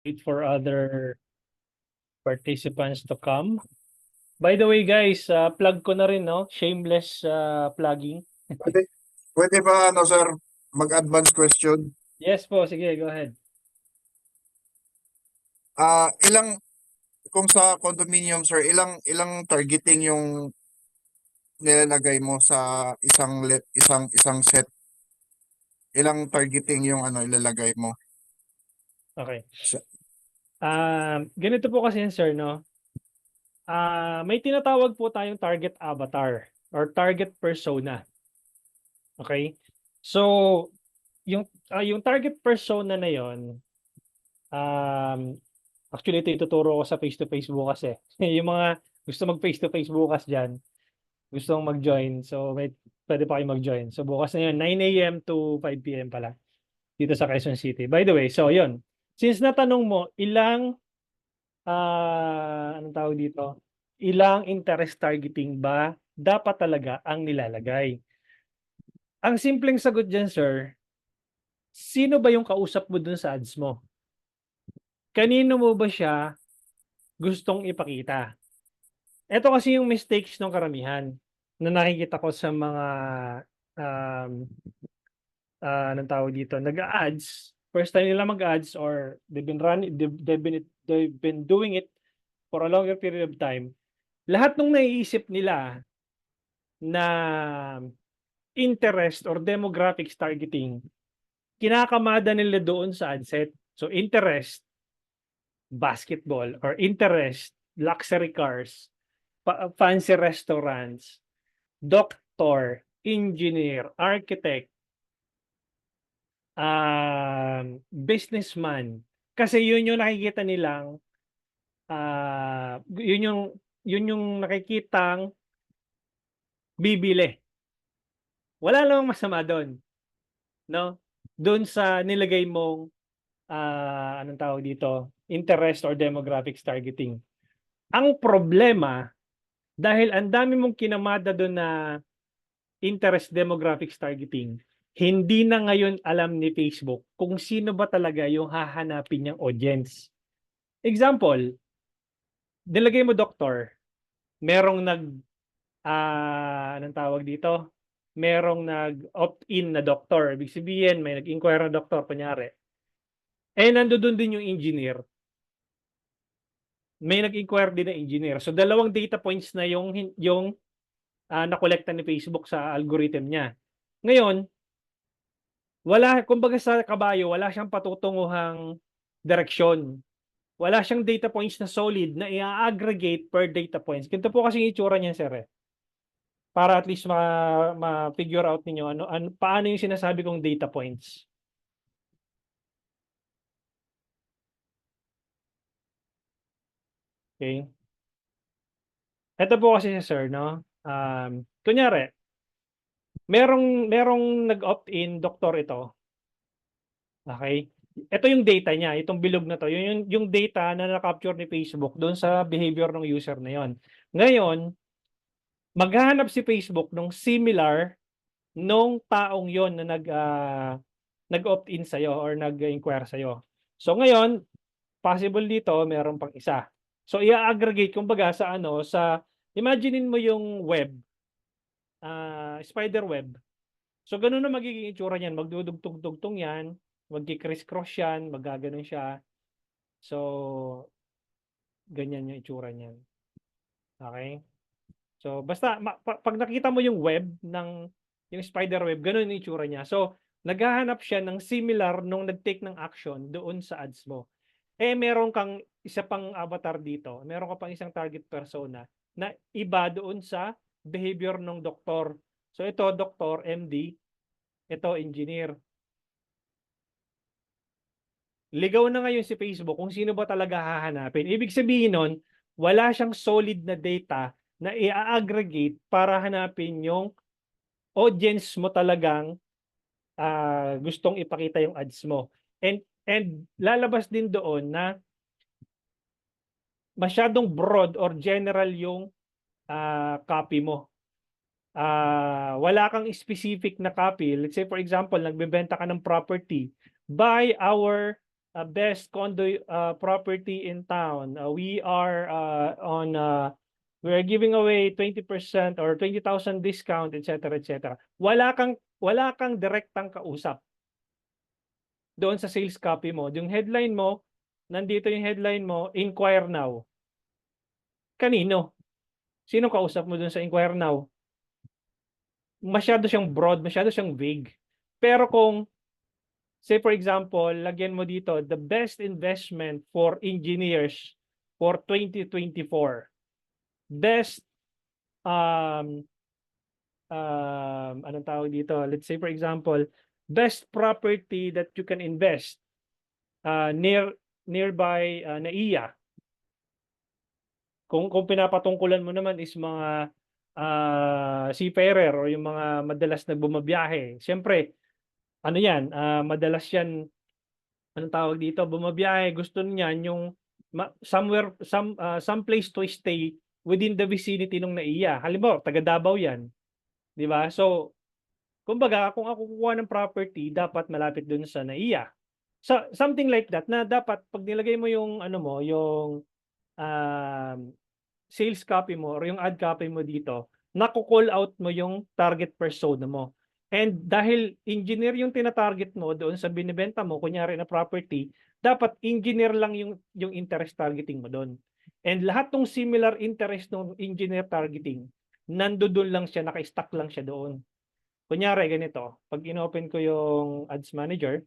wait for other participants to come. By the way, guys, plug ko na rin, no? Shameless plugging. Pwede, pwede ba, sir, mag-advance question? Yes po, sige, go ahead. Kung sa condominium, sir, ilang targeting yung nilalagay mo sa isang set? Ilang targeting yung ilalagay mo? Okay. Sa- Ganito po kasi yan, sir, no? May tinatawag po tayong target avatar or target persona. Okay? So, yung target persona na yon, actually ito ituturo ko sa face-to-face bukas eh. Yung mga gusto mag face-to-face bukas diyan, gusto mag-join. So, pwede pa kayo mag-join. So, bukas na yun, 9 a.m. to 5 p.m. pala dito sa Quezon City. By the way, so yun. Since natanong mo, anong tawag dito? Ilang interest targeting ba dapat talaga ang nilalagay? Ang simpleng sagot dyan, sir, sino ba yung kausap mo dun sa ads mo? Kanino mo ba siya gustong ipakita? Ito kasi yung mistakes ng karamihan na nakikita ko sa mga um, anong tawag dito, nag-ads, first time nila mag-ads or they've been doing it for a longer period of time. Lahat ng naiisip nila na interest or demographics targeting, kinakamada nila doon sa ad set. So interest, basketball, or interest, luxury cars, fancy restaurants, doctor, engineer, architect, businessman. Kasi yun yung nakikita nilang yun yung nakikitang bibili. Wala namang masama doon, no? Doon sa nilagay mong anong tawag dito, interest or demographics targeting. Ang problema, dahil ang dami mong kinamada doon na interest demographics targeting, hindi na ngayon alam ni Facebook kung sino ba talaga yung hahanapin niyang audience. Example, nilagay mo doktor, merong anong tawag dito? Merong nag-opt-in na doktor. Ibig sabihin, may nag-inquire na doktor, kunyari. Eh, nandoon din yung engineer. May nag-inquire din na engineer. So, dalawang data points na yung nakolekta ni Facebook sa algorithm niya. Ngayon, kumbaga sa kabayo, wala siyang patutunguhang direksyon. Wala siyang data points na solid na i-aggregate per data points. Ganito po kasi yung itsura niyan, sir. Para at least ma-figure out niyo paano yung sinasabi kong data points. Okay? Ito po kasi sir, no? Kunyari, merong nag-opt-in doktor ito. Okay? Ito yung data niya, itong bilog na to. Yung data na na-capture ni Facebook doon sa behavior ng user na yon. Ngayon, maghahanap si Facebook ng similar nung taong yon na nag-opt-in sa'yo or nag-inquire sa'yo. So ngayon, possible dito, meron pang isa. So i-aggregate kumbaga imaginein mo yung web, spider web. So ganun na magiging itsura niyan, magdudugtong-dugtong yan, magki-criss-cross yan, magaganon siya. So ganyan yung itsura niyan. Okay? So basta pag nakita mo yung web yung spider web, ganun yung itsura niya. So naghahanap siya ng similar nung nag-take ng action doon sa ads mo. Eh meron kang isa pang avatar dito. Meron ka pang isang target persona na iba doon sa behavior ng doktor. So ito doktor, MD, ito engineer. Ligaw na ngayon si Facebook kung sino ba talaga hahanapin. Ibig sabihin nun, wala siyang solid na data na i-aggregate para hanapin yung audience mo talagang gustong ipakita yung ads mo. And lalabas din doon na masyadong broad or general yung copy mo. Wala kang specific na copy. Let's say for example, nagbebenta ka ng property, buy our best condo property in town. We are we're giving away 20% or 20,000 discount, etc., etc. Wala kang direktang kausap doon sa sales copy mo. Yung headline mo, nandito yung headline mo, inquire now. Kanino? Sino kausap mo doon sa inquire now? Masyado siyang broad, masyado siyang vague. Pero kung, say for example, lagyan mo dito, the best investment for engineers for 2024. Best, anong tawag dito? Let's say for example, best property that you can invest nearby NAIA. Kung pinapatungkulan mo naman is mga seafarer o yung mga madalas nagbumabiyahe. Siyempre, ano yan, madalas yan, anong tawag dito, bumabiyahe, gusto niyan yung some place to stay within the vicinity ng NAIA. Halimbawa, taga Davao yan. Di ba? So, kumbaga, kung ako kukuha ng property, dapat malapit dun sa NAIA. So, something like that, na dapat, pag nilagay mo yung, ano mo, yung sales copy mo or yung ad copy mo dito, naku-call out mo yung target persona mo. And dahil engineer yung tina-target mo doon sa binibenta mo, kunyari na property, dapat engineer lang yung interest targeting mo doon. And lahat ng similar interest ng engineer targeting, nandoon lang siya, naka-stack lang siya doon. Kunyari ganito, pag inopen ko yung ads manager,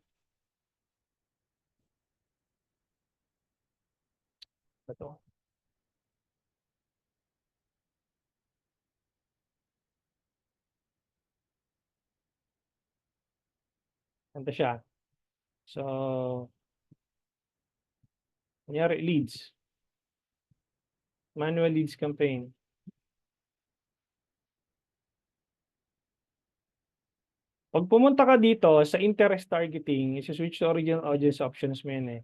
ito. Ito siya. So, kunyari leads. Manual leads campaign. Pag pumunta ka dito sa interest targeting, isi-switch to original audience options mo yan eh.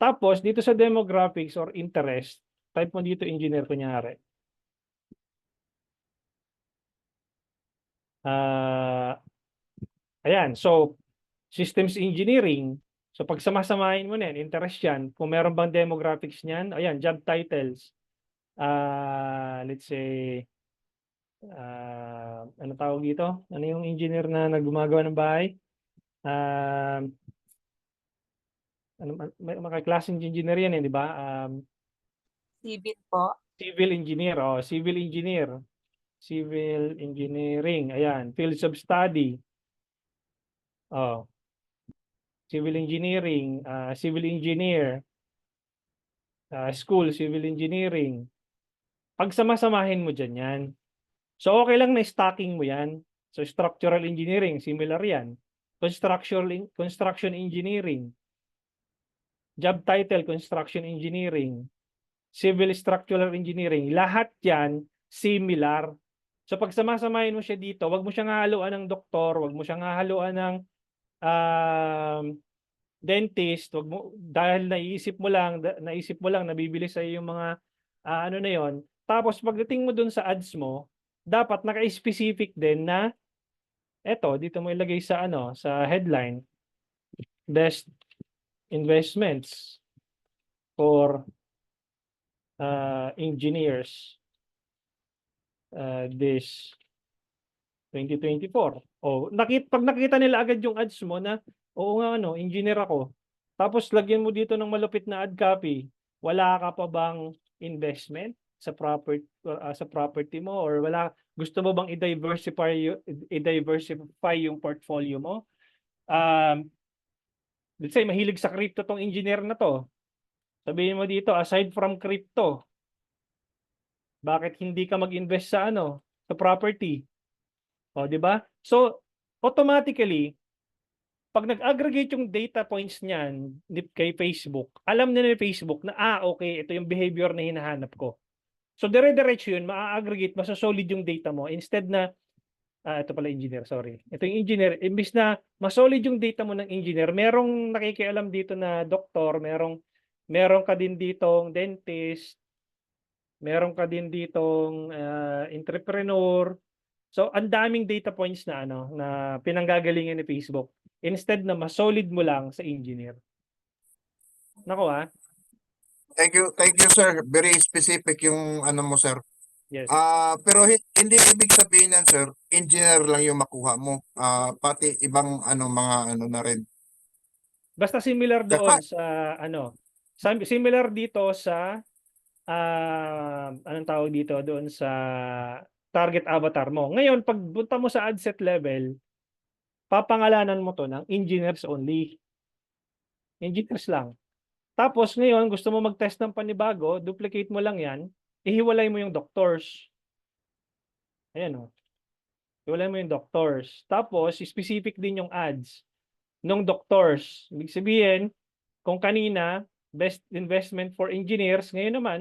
Tapos, dito sa demographics or interest, type mo dito engineer kunyari. Ayan, so, systems engineering. So, pag samasamahin mo na yan, interest yan. Kung meron bang demographics niyan, ayan, job titles. Let's say, ano tawag dito? Ano yung engineer na naggumagawa ng bahay? Mga klaseng engineer yan eh, di ba? Civil po. Civil engineer, civil engineer. Civil engineering, ayan, fields of study. Civil engineering, civil engineer, school, civil engineering. Pag samasamahin mo dyan yan. So, okay lang na stacking mo yan. So, structural engineering, similar yan. Construction engineering. Job title, construction engineering. Civil structural engineering. Lahat yan, similar. So, pag samasamahin mo siya dito, wag mo siyang hahaluan ng doktor, wag mo siyang hahaluan ng dentist, wag mo, dahil naisip mo lang nabibili sa iyo yung mga ano na yon. Tapos pagdating mo dun sa ads mo, dapat naka-specific din na eto, dito mo ilagay sa ano, sa headline, best investments for engineers this 2024. Pag nakita nila agad yung ads mo na, oo nga ano, engineer ako. Tapos lagyan mo dito ng malupit na ad copy. Wala ka pa bang investment sa property mo, or gusto mo bang i-diversify yung portfolio mo? Let's say mahilig sa crypto tong engineer na to. Sabihin mo dito, aside from crypto, bakit hindi ka mag-invest sa sa property? Di ba? So, automatically, pag nag-aggregate yung data points niyan kay Facebook, alam na ni Facebook na, okay, ito yung behavior na hinahanap ko. So, dire-diretso yun, ma-aggregate, masasolid yung data mo. Instead na, ito pala engineer, sorry. Ito yung engineer, imbis na masolid yung data mo ng engineer, merong nakikialam dito na doktor, meron ka din ditong dentist, meron ka din ditong entrepreneur, So, ang daming data points na ano na pinanggagalingan ni Facebook instead na mas-solid mo lang sa engineer. Nako Thank you sir. Very specific yung ano mo sir. yes. Pero hindi ibig sabihin yan sir, engineer lang yung makuha mo. Pati ibang ano mga ano na rin. Basta similar Kaka doon sa ano, similar dito sa anong tawag dito doon sa target avatar mo. Ngayon, pag punta mo sa ad set level, papangalanan mo to ng engineers only. Engineers lang. Tapos ngayon, gusto mo mag-test ng panibago, duplicate mo lang yan, ihiwalay mo yung doctors. Ayan o. Ihiwalay mo yung doctors. Tapos, specific din yung ads ng doctors. Ibig sabihin, kung kanina, best investment for engineers, ngayon naman,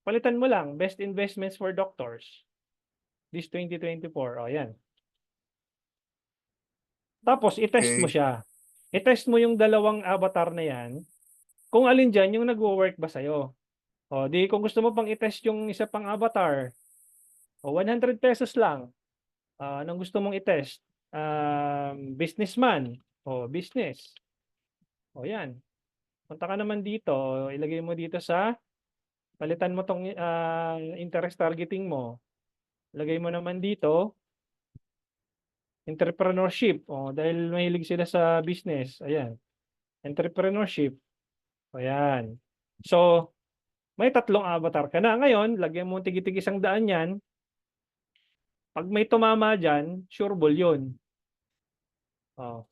palitan mo lang, best investments for doctors. This 2024. O, yan. Tapos, i-test mo okay. siya. I-test mo yung dalawang avatar na yan, kung alin dyan yung nagwo-work ba sa'yo. O, di kung gusto mo pang i-test yung isa pang avatar, o 100 pesos lang. Anong gusto mong i-test? Businessman. O, business. O, yan. Punta ka naman dito, ilagay mo dito sa, palitan mo tong interest targeting mo. Lagay mo naman dito, entrepreneurship. O, dahil mahilig sila sa business. Ayan. Entrepreneurship. Ayan. So, may tatlong avatar ka na. Ngayon, lagyan mo tig-tig 100 yan. Pag may tumama dyan, sure ball yun. Oh.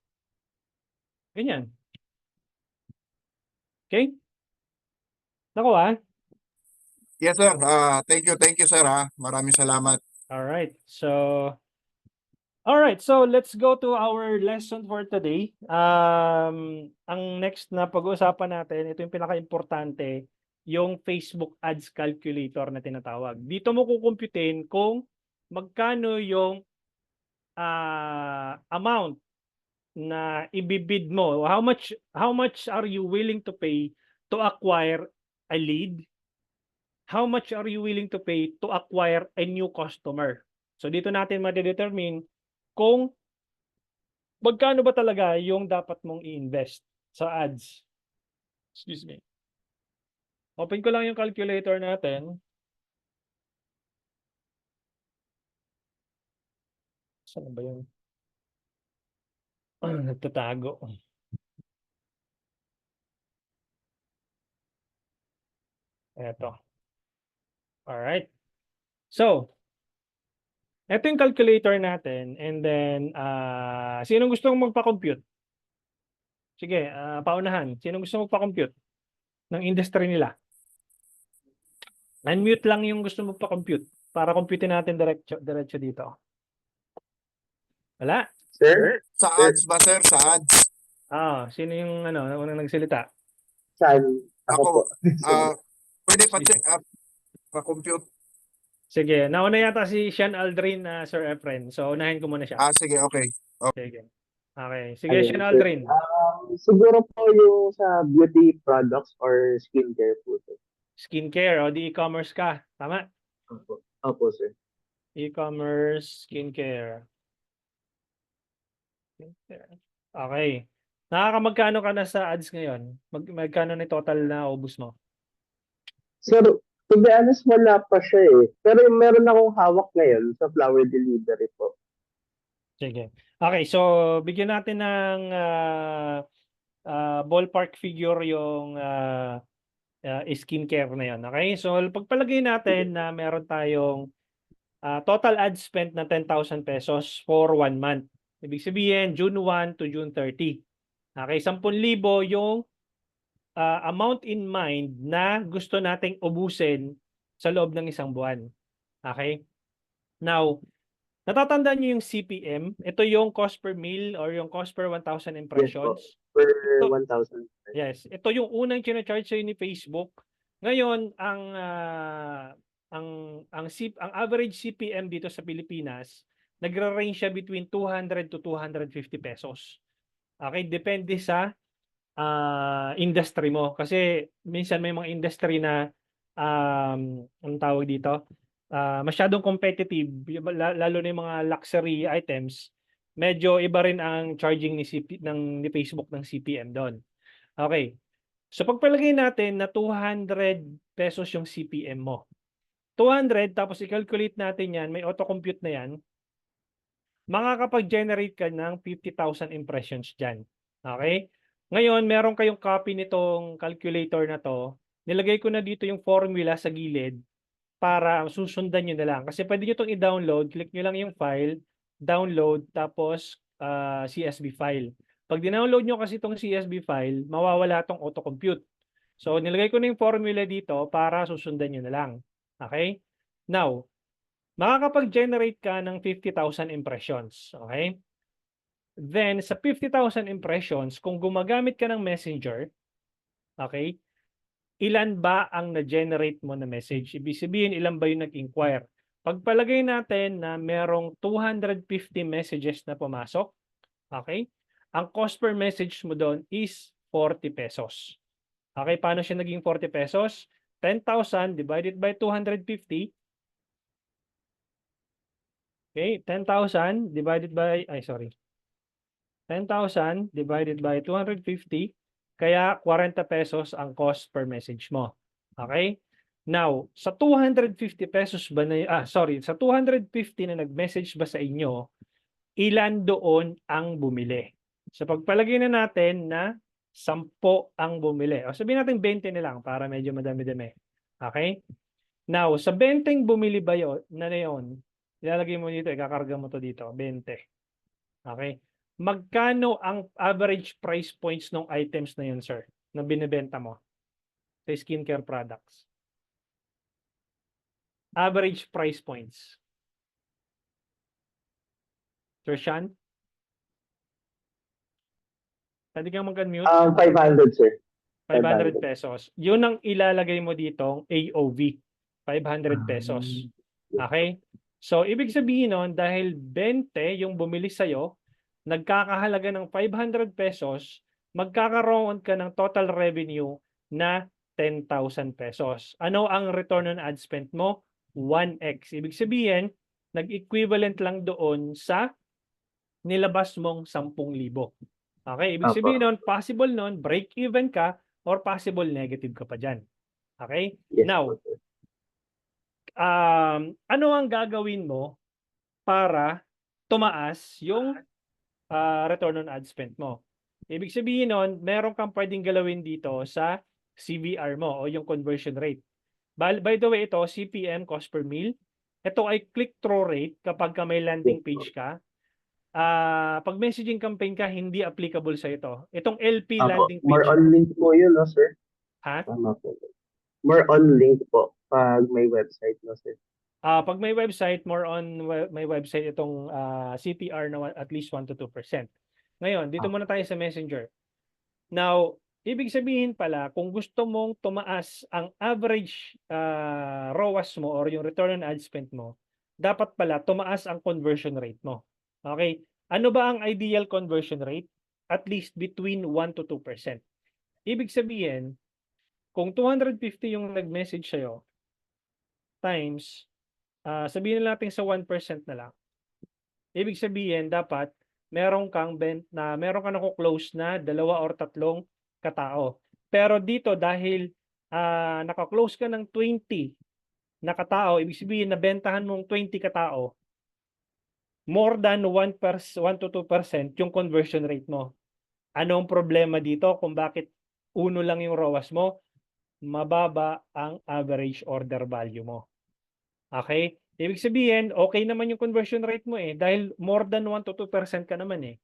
Ganyan. Okay? Nakuha? Yes sir. Thank you sir ha. Maraming salamat. Alright. Alright, so let's go to our lesson for today. Ang next na pag-uusapan natin, ito yung pinaka-importante, yung Facebook Ads Calculator na tinatawag. Dito mo kukumputin kung magkano yung amount na ibibid mo. How much are you willing to pay to acquire a lead? How much are you willing to pay to acquire a new customer? So dito natin ma-determine kung magkano ba talaga yung dapat mong i-invest sa ads. Excuse me. Open ko lang yung calculator natin. Saan ba yun? Nagtatago. Eto. Alright. So, ito yung calculator natin. And then, sinong gustong magpa-compute? Sige, paunahan. Sinong gusto magpa-compute ng industry nila? Unmute lang yung gusto magpa-compute para compute natin diretso dito. Wala? Sir? Sa Sir? ads ba sir? Sa ads? Sino yung unang nagsalita? Saan? Ako Ako, po. pwede Sige. pa-compute. Sige, nauna yata si Sean Aldrin na Sir Efren. So, unahin ko muna siya. Sige, okay. Sige. Okay. Sige, Ayun, Sean sir. Aldrin. Siguro po yung sa beauty products or skincare po, sir. Skincare, o di e-commerce ka. Tama? Opo. Opo, sir. E-commerce, skincare. Okay. Nakakamagkano ka na sa ads ngayon? Magkano na total na ubus mo? Sir, to be honest, wala pa siya eh. Pero meron akong hawak ngayon sa flower delivery po. Sige. Okay, so bigyan natin ng ballpark figure yung skincare na yun. Okay? So pagpalagay natin na meron tayong total ad spent na 10,000 pesos for 1 month. Ibig sabihin, June 1 to June 30. Okay, 10,000 yung amount in mind na gusto nating ubusin sa loob ng isang buwan. Okay? Now, natatandaan niyo yung CPM? Ito yung cost per mil or yung cost per 1,000 impressions. Per Ito, 1,000. yes. Ito yung unang chine-charge sa'yo ni Facebook. Ngayon, ang average CPM dito sa Pilipinas, nagre-range siya between 200 to 250 pesos. Okay, depende sa industry mo. Kasi minsan may mga industry na anong tawag dito? masyadong competitive, lalo na yung mga luxury items, medyo iba rin ang charging ni Facebook ng CPM doon. Okay. So pagpalagay natin na 200 pesos yung CPM mo. 200 tapos i-calculate natin yan, may auto-compute na yan, makakapag-generate ka ng 50,000 impressions dyan. Okay? Ngayon, meron kayong copy nitong calculator na to. Nilagay ko na dito yung formula sa gilid para susundan nyo na lang. Kasi pwede nyo itong i-download. Click nyo lang yung file, download, tapos CSV file. Pag dinownload nyo kasi itong CSV file, mawawala itong autocompute. So, nilagay ko na yung formula dito para susundan nyo na lang. Okay? Now, makakapag-generate ka ng 50,000 impressions. Okay? Then, sa 50,000 impressions, kung gumagamit ka ng Messenger, okay, ilan ba ang na-generate mo na message? Ibig sabihin, ilan ba yung nag-inquire? Pagpalagay natin na merong 250 messages na pumasok, okay, ang cost per message mo doon is 40 pesos. Okay, paano siya naging 40 pesos? 10,000 divided by 250. Okay, 10,000 divided by, 10,000 divided by 250, kaya 40 pesos ang cost per message mo. Okay? Now, sa 250 pesos ba na, sa 250 na nag-message ba sa inyo, ilan doon ang bumili? So pagpalagay na natin na 10 ang bumili. O sabihin natin 20 na lang para medyo madami-dami. Okay? Now, sa 20 bumili ba yun, ilalagay mo dito, ikakarga mo to dito, 20. Okay? Magkano ang average price points ng items na yun, sir, na binibenta mo sa skincare products? Average price points. Sir Sean? Pwede kang mag-unmute? 500, sir. 500 pesos. Yun ang ilalagay mo ditong AOV. 500 pesos. Okay? So, ibig sabihin nun, dahil 20 yung bumili sa'yo, nagkakahalaga ng 500 pesos, magkakaroon ka ng total revenue na 10,000 pesos. Ano ang return on ad spend mo? 1x. Ibig sabihin, nag-equivalent lang doon sa nilabas mong 10,000. Okay? Ibig sabihin nun, possible nun, break even ka or possible negative ka pa dyan. Okay? Yes, Now, sir. ano ang gagawin mo para tumaas yung return on ad spend mo? Ibig sabihin nun, meron kang pwedeng galawin dito sa CVR mo o yung conversion rate. By the way, ito, CPM, cost per mille. Ito ay click-through rate kapag ka may landing page ka. Pag messaging campaign ka, hindi applicable sa ito. Itong LP landing page. More on link po yun, no, sir? Ha? Tama po. More on link po pag may website, no, sir? Pag may website, more on may website itong CTR na at least 1 to 2%. Ngayon, dito muna tayo sa Messenger. Now, ibig sabihin pala, kung gusto mong tumaas ang average ROAS mo or yung return on ad spend mo, dapat pala tumaas ang conversion rate mo. Okay? Ano ba ang ideal conversion rate? At least between 1 to 2%. Ibig sabihin, kung 250 yung nag-message sa'yo, times, sabihin natin sa 1% na lang. Ibig sabihin, dapat meron kang nako-close na 2 or 3 katao. Pero dito dahil naka-close ka ng 20 na katao, ibig sabihin nabentahan mong 20 katao, more than 1 to 2% yung conversion rate mo. Anong problema dito kung bakit 1 lang yung ROAS mo? Mababa ang average order value mo. Okay? Ibig sabihin, okay naman yung conversion rate mo dahil more than 1 to 2% ka naman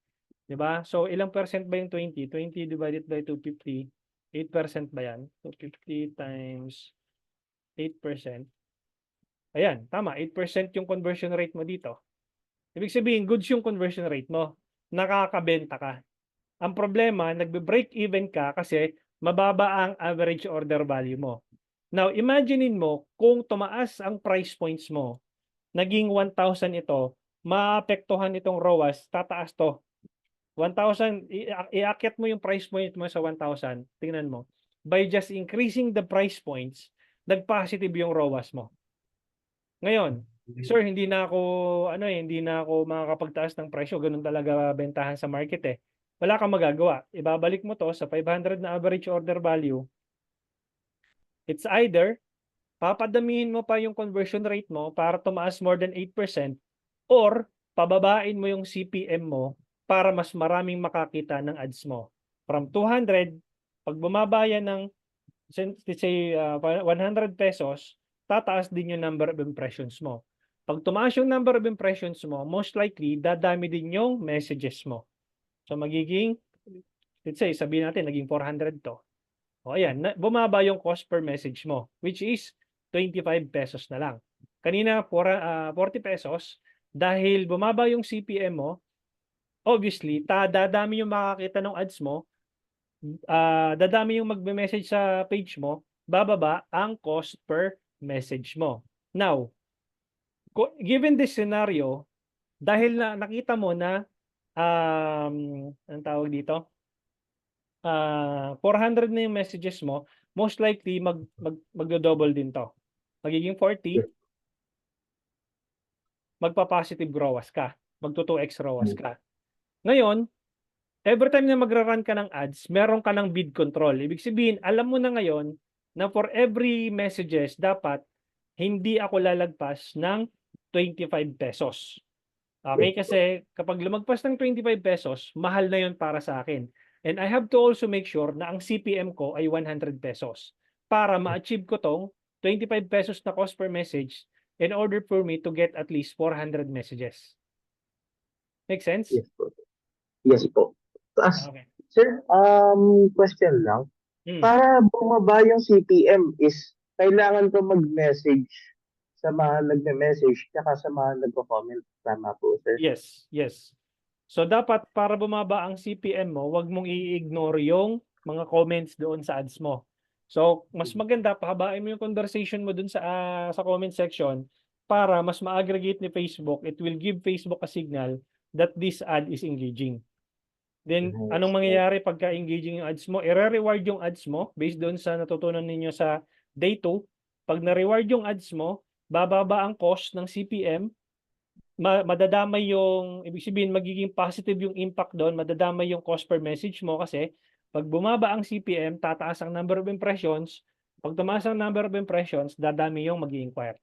'Di ba? So, ilang percent ba yung 20? 20 divided by 250, 8% ba yan? 250 times 8%. Ayan, tama. 8% yung conversion rate mo dito. Ibig sabihin, goods yung conversion rate mo. Nakakabenta ka. Ang problema, nagbe-break even ka kasi mababa ang average order value mo. Now, imaginein mo kung tumaas ang price points mo, naging 1,000 ito, maapektuhan itong ROAS, tataas to. 1,000, iakyat mo yung price point mo sa 1,000, tingnan mo. By just increasing the price points, nag-positive yung ROAS mo. Ngayon, sir, hindi na ako hindi na ako makakapagtaas ng presyo, ganun talaga bentahan sa market eh. Wala kang magagawa. Ibabalik mo to sa 500 na average order value. It's either papadamihin mo pa yung conversion rate mo para tumaas more than 8% or pababain mo yung CPM mo para mas maraming makakita ng ads mo. From 200, pag bumaba yan ng let's say 100 pesos, tataas din yung number of impressions mo. Pag tumaas yung number of impressions mo, most likely, dadami din yung messages mo. So magiging, let's say, sabihin natin, naging 400 to. O ayan, bumaba yung cost per message mo, which is 25 pesos na lang. Kanina, 40 pesos, dahil bumaba yung CPM mo, obviously, dadami yung makakita ng ads mo, dadami yung magme-message sa page mo, bababa ang cost per message mo. Now, given this scenario, dahil nakita mo na anong tawag dito? 400 na yung messages mo, most likely magdo-double din to. Magiging 40, magpa-positive ROAS ka. Magto-2x ROAS ka. Ngayon, every time na magra-run ka ng ads, meron ka ng bid control. Ibig sabihin, alam mo na ngayon na for every messages, dapat hindi ako lalagpas ng 25 pesos. Okay? Kasi kapag lumagpas ng 25 pesos, mahal na yon para sa akin. And I have to also make sure na ang CPM ko ay 100 pesos para ma-achieve ko tong 25 pesos na cost per message in order for me to get at least 400 messages. Make sense? Yes po. Yes po. Okay. Sir, question lang. Hmm. Para bumaba yung CPM is kailangan ko mag-message sa mga nagme-message tsaka sa mga nagko-comment. Tama po, sir? Yes, yes. So dapat para bumaba ang CPM mo, wag mong i-ignore yung mga comments doon sa ads mo. So mas maganda pahabain mo yung conversation mo doon sa comment section para mas ma-aggregate ni Facebook. It will give Facebook a signal that this ad is engaging. Then Nice. anong mangyayari pagka engaging yung ads mo? I-reward yung ads mo based doon sa natutunan ninyo sa day 2. Pag na-reward yung ads mo, bababa ang cost ng CPM, madadamay yung, ibig sabihin, magiging positive yung impact doon, madadamay yung cost per message mo kasi pag bumaba ang CPM, tataas ang number of impressions. Pag tumaas ang number of impressions, dadami yung mag-i-inquire.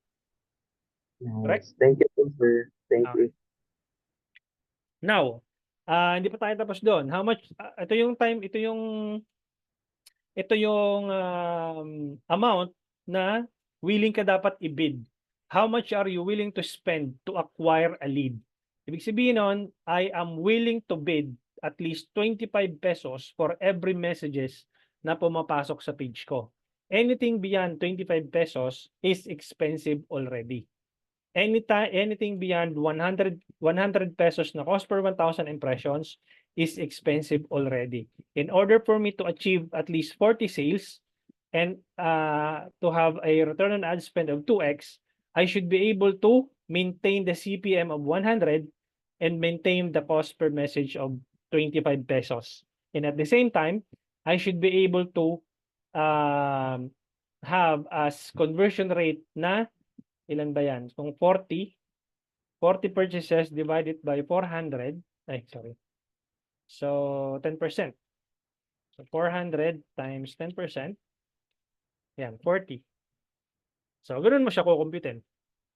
Correct? Nice. Thank you, sir. Thank you. Now, hindi pa tayo tapos doon. How much, ito yung time, ito yung amount na willing ka dapat i-bid. How much are you willing to spend to acquire a lead? Ibig sabihin nun, I am willing to bid at least 25 pesos for every messages na pumapasok sa page ko. Anything beyond 25 pesos is expensive already. Anything beyond 100 pesos na cost per 1,000 impressions is expensive already. In order for me to achieve at least 40 sales and to have a return on ad spend of 2x, I should be able to maintain the CPM of 100 and maintain the cost per message of 25 pesos. And at the same time, I should be able to have as conversion rate na, ilan ba yan? Kung 40 purchases divided by 400, so 10%. So 400 times 10%, yan, 40. So, ganoon mo siya kukumputin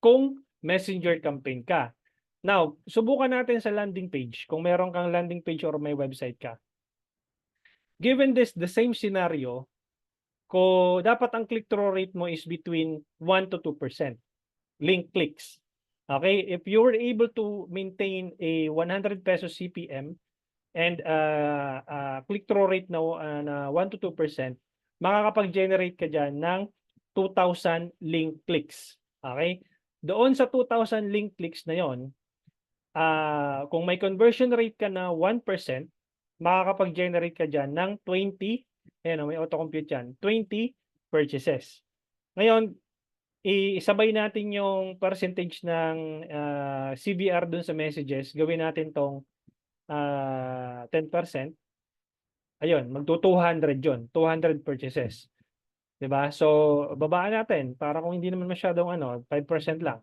kung messenger campaign ka. Now, subukan natin sa landing page. Kung meron kang landing page or may website ka. Given the same scenario, dapat ang click-through rate mo is between 1 to 2%. Link clicks. Okay? If you were able to maintain a 100 pesos CPM and click-through rate na 1 to 2%, makakapag-generate ka dyan ng 2,000 link clicks. Okay? Doon sa 2,000 link clicks na yon, kung may conversion rate ka na 1%, makakapag-generate ka dyan ng 20, may auto-compute yan, 20 purchases. Ngayon, isabay natin yung percentage ng CVR dun sa messages, gawin natin tong 10%. Ayun, magto-200 yun, 200 purchases. Diba? So, babaan natin para kung hindi naman masyadong 5% lang.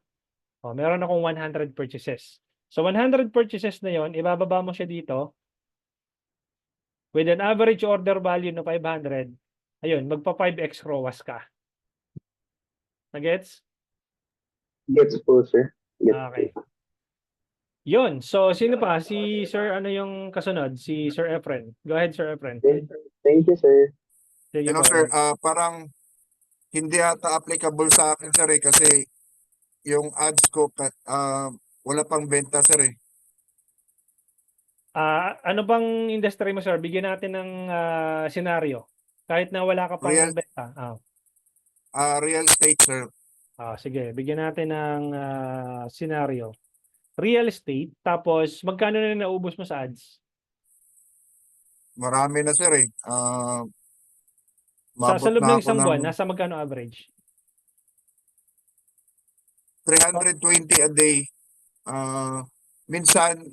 O, meron akong 100 purchases. So 100 purchases na yon, ibababa mo siya dito with an average order value na 500. Ayun, magpa 5x ROAS ka. Nagets? Gets po, sir. Gets Okay. Yun. So, sino pa? Si Sir, ano yung kasunod? Si Sir Efren. Go ahead, Sir Efren. Thank you, sir. Sige Ano po. sir, parang hindi ata applicable sa akin sir kasi yung ads ko wala pang benta sir eh. Ano bang industry mo, sir? Bigyan natin ng senaryo. Kahit na wala ka pang Real benta. real estate sir. Sige, bigyan natin ng senaryo. Real estate, tapos magkano na naubos mo sa ads? Marami na sir eh. Sa Mabot loob na ng ako isang ng buwan, nasa magkano average? 320 a day. Minsan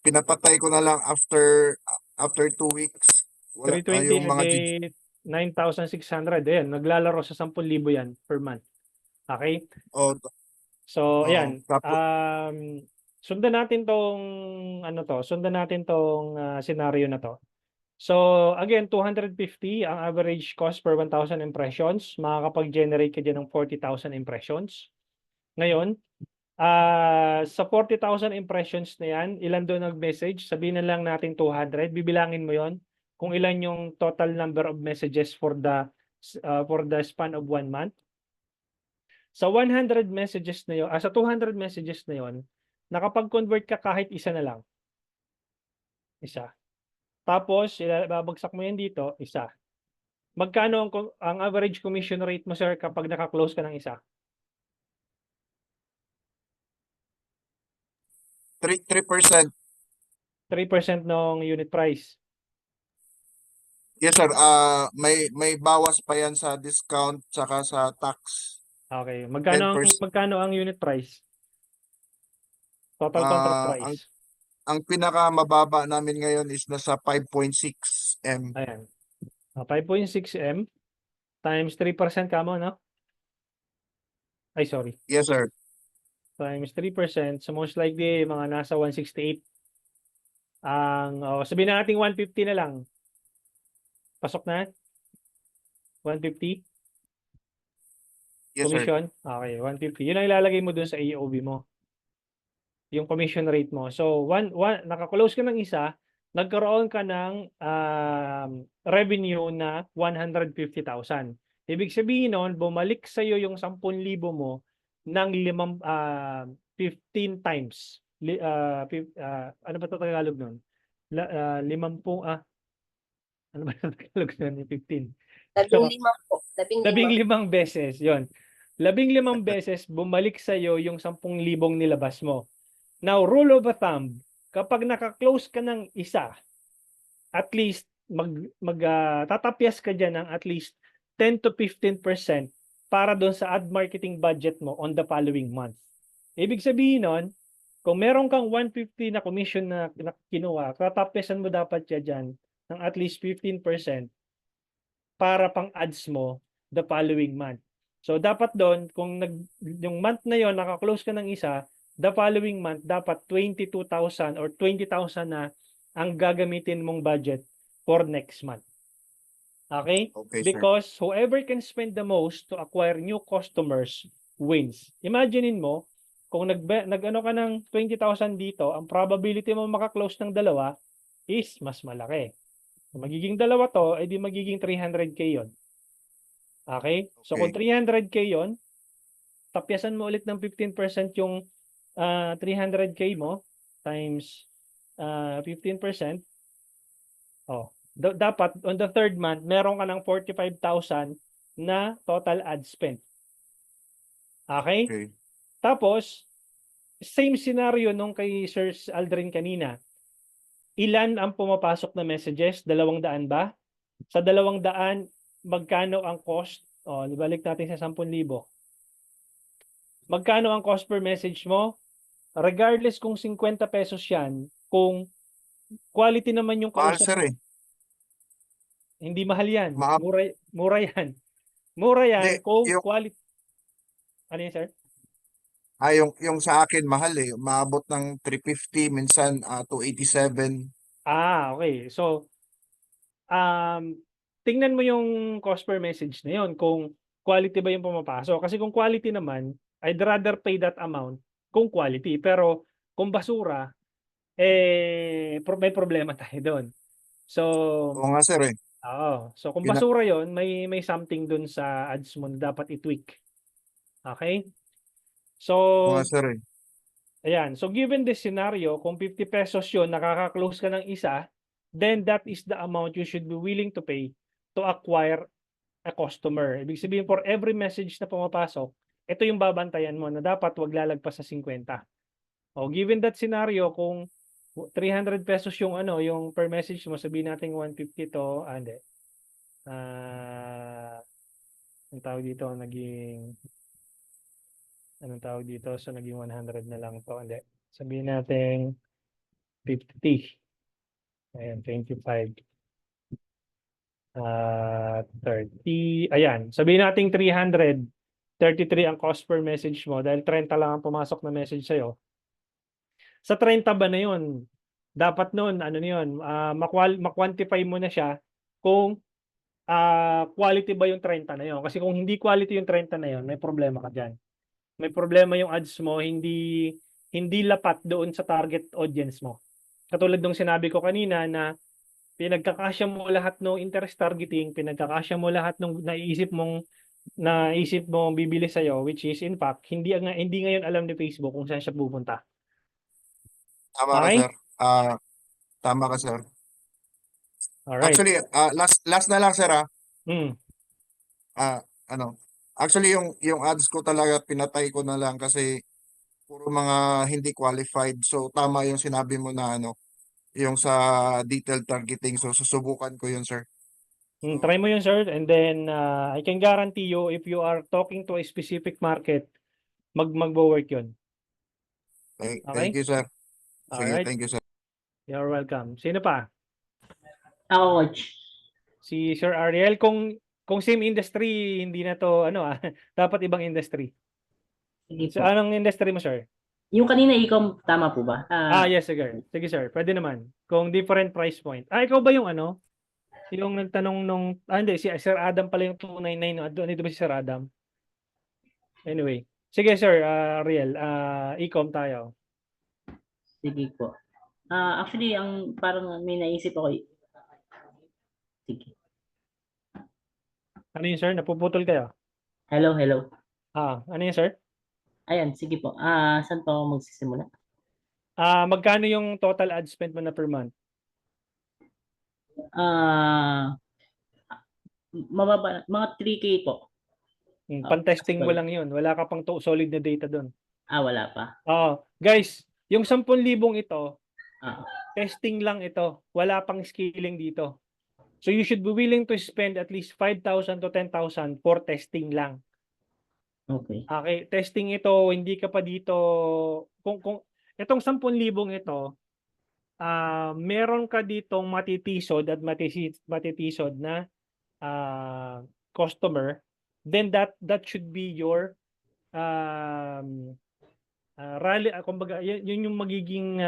pinapatay ko na lang after 2 weeks. Wala 320 yung a mga day, 9,600. Ayan, naglalaro sa 10,000 yan per month. Okay? oh, So, ayan. tapos Sundan natin tong scenario na to. So, again, 250 ang average cost per 1,000 impressions. Makakapag-generate ka dyan ng 40,000 impressions. Ngayon, sa 40,000 impressions na yan, ilan doon nag-message? Sabihin na lang natin 200. Bibilangin mo yon kung ilan yung total number of messages for the span of 1 month. Sa 100 messages na yon, sa 200 messages na yon, nakapag-convert ka kahit isa na lang. Isa. Tapos, babagsak mo yan dito, isa. Magkano ang average commission rate mo, sir, kapag naka-close ka ng isa? 3%. 3% ng unit price. Yes sir, may bawas pa yan sa discount saka sa tax. Okay. 10%. Magkano ang unit price? Total contract price. Ang pinakamababa namin ngayon is nasa 5.6 M. Ayan. 5.6 M times 3% kamo, no? Ay, sorry. Yes sir. Times 3%. So, most likely, mga nasa 168. Sabihin na natin 150 na lang. Pasok na? 150? Yes sir. Commission? Okay, 150. Yun ang ilalagay mo dun sa AOV mo. Yung commission rate mo. So, naka-close ka ng isa, nagkaroon ka ng revenue na 150,000. Ibig sabihin nun, bumalik sa'yo yung 10,000 mo ng 15 times. Ano ba ito Tagalog nun? 50, ano ba ito Tagalog nun? 15. 15 po. 15 beses, yon. 15 beses bumalik sa iyo yung 10,000 nilabas mo. Now, rule of thumb, kapag naka-close ka ng isa, at least tatapyas ka diyan ng at least 10 to 15% para doon sa ad marketing budget mo on the following month. Ibig sabihin nun, kung meron kang 150 na commission na kinuha, tatapyasan mo dapat diyan ng at least 15% para pang ads mo the following month. So dapat doon kung yung month na yon naka-close ka ng isa, the following month dapat 22,000 or 20,000 na ang gagamitin mong budget for next month. Okay? Okay sir. Because whoever can spend the most to acquire new customers wins. Imaginein mo kung nag-ano ka ng 20,000 dito, ang probability mo maka-close ng dalawa is mas malaki. Magiging dalawa to, edi magiging 300k yon. Okay? So kung 300k yon, tapyasan mo ulit ng 15% yung 300k mo times 15%. Dapat on the third month, meron ka ng 45,000 na total ad spend. Okay? Okay. Tapos, same scenario nung kay Sir Aldrin kanina. Ilan ang pumapasok na messages? 200 ba? Sa 200, magkano ang cost? Balik natin sa 10,000. Magkano ang cost per message mo? Regardless kung 50 pesos yan, kung quality naman yung Mahal kausap sir mo, eh. hindi mahal yan. Ma- Mura yan. Mura yan Hindi, kung yung quality. Ano yan, sir? Yung sa akin mahal eh. Maabot ng 350, minsan 287. Okay. So, tingnan mo yung cost per message na yun kung quality ba yung pumapasok. Kasi kung quality naman, I'd rather pay that amount kung quality. Pero kung basura, may problema tayo doon. So, Oo nga sir eh. So kung Yun na- basura yon, may something doon sa ads mo na dapat i-tweak. Okay? So, Oo nga sir eh. ayan. So given this scenario, kung 50 pesos yun, nakaka-close ka ng isa, then that is the amount you should be willing to pay to acquire a customer. Ibig sabihin, for every message na pumapasok, ito yung babantayan mo na dapat wag lalagpas sa 50. Given that scenario, kung 300 pesos yung yung per message mo, sabihin natin 150 to, hindi. Ang tawag dito, anong tawag dito? So, naging 100 na lang to. Hindi. Sabihin natin 50. Ayan, 25. 30. Ayan. Sabihin natin 300. 33 ang cost per message mo dahil 30 lang ang pumasok na message sa'yo. Sa 30 ba na yun? Dapat nun, ano yun, ma-quantify mo na siya kung quality ba yung 30 na yun. Kasi kung hindi quality yung 30 na yun, may problema ka dyan. May problema yung ads mo, hindi lapat doon sa target audience mo. Katulad nung sinabi ko kanina na pinagkakasya mo lahat ng interest targeting, pinagkakasya mo lahat ng naisip mong bibili sa iyo, which is in fact hindi ngayon alam ni Facebook kung saan siya pupunta. Tama ka Okay? sir. Tama ka sir. All right. Actually, last na lang sir Hmm. Ano, actually yung ads ko talaga pinatay ko na lang kasi puro mga hindi qualified. So tama yung sinabi mo na yung sa detailed targeting. So susubukan ko yun sir. Try So mo yun, sir, and then I can guarantee you if you are talking to a specific market, magwo-work yun. thank Okay? you sir. All Sige, right. thank you sir. You're welcome. Sino pa? Ako, coach. Si Sir Ariel, kung same industry, hindi na to dapat ibang industry. Sige So po. anong industry mo, sir? Yung kanina, ikaw, tama po ba? Yes, sige. Sige, sir. Pwede naman. Kung different price point. Ikaw ba yung yung nagtanong nung hindi, si Sir Adam pala yung 299 no? Dito ba si Sir Adam? Anyway. Sige, sir, Ariel, e-com tayo. Sige po. Actually, ang parang may naisip ako. Sige. Ano yun, sir? Napuputol kayo? Hello, hello. Ano yun, sir? Ayan, sige po. Saan po ako magsisimula? Magkano yung total ad spend mo na per month? Mababa, mga 3K po. Pan-testing mo lang yun. Wala ka pang solid na data doon. Wala pa. Guys, yung 10,000 ito, Ah, testing lang ito. Wala pang scaling dito. So you should be willing to spend at least 5,000 to 10,000 for testing lang. okay. Okay, testing ito, hindi ka pa dito kung itong 10,000 ito, meron ka ditong matitisod at matitisod na customer, then that should be your rally, kumbaga yun yung magiging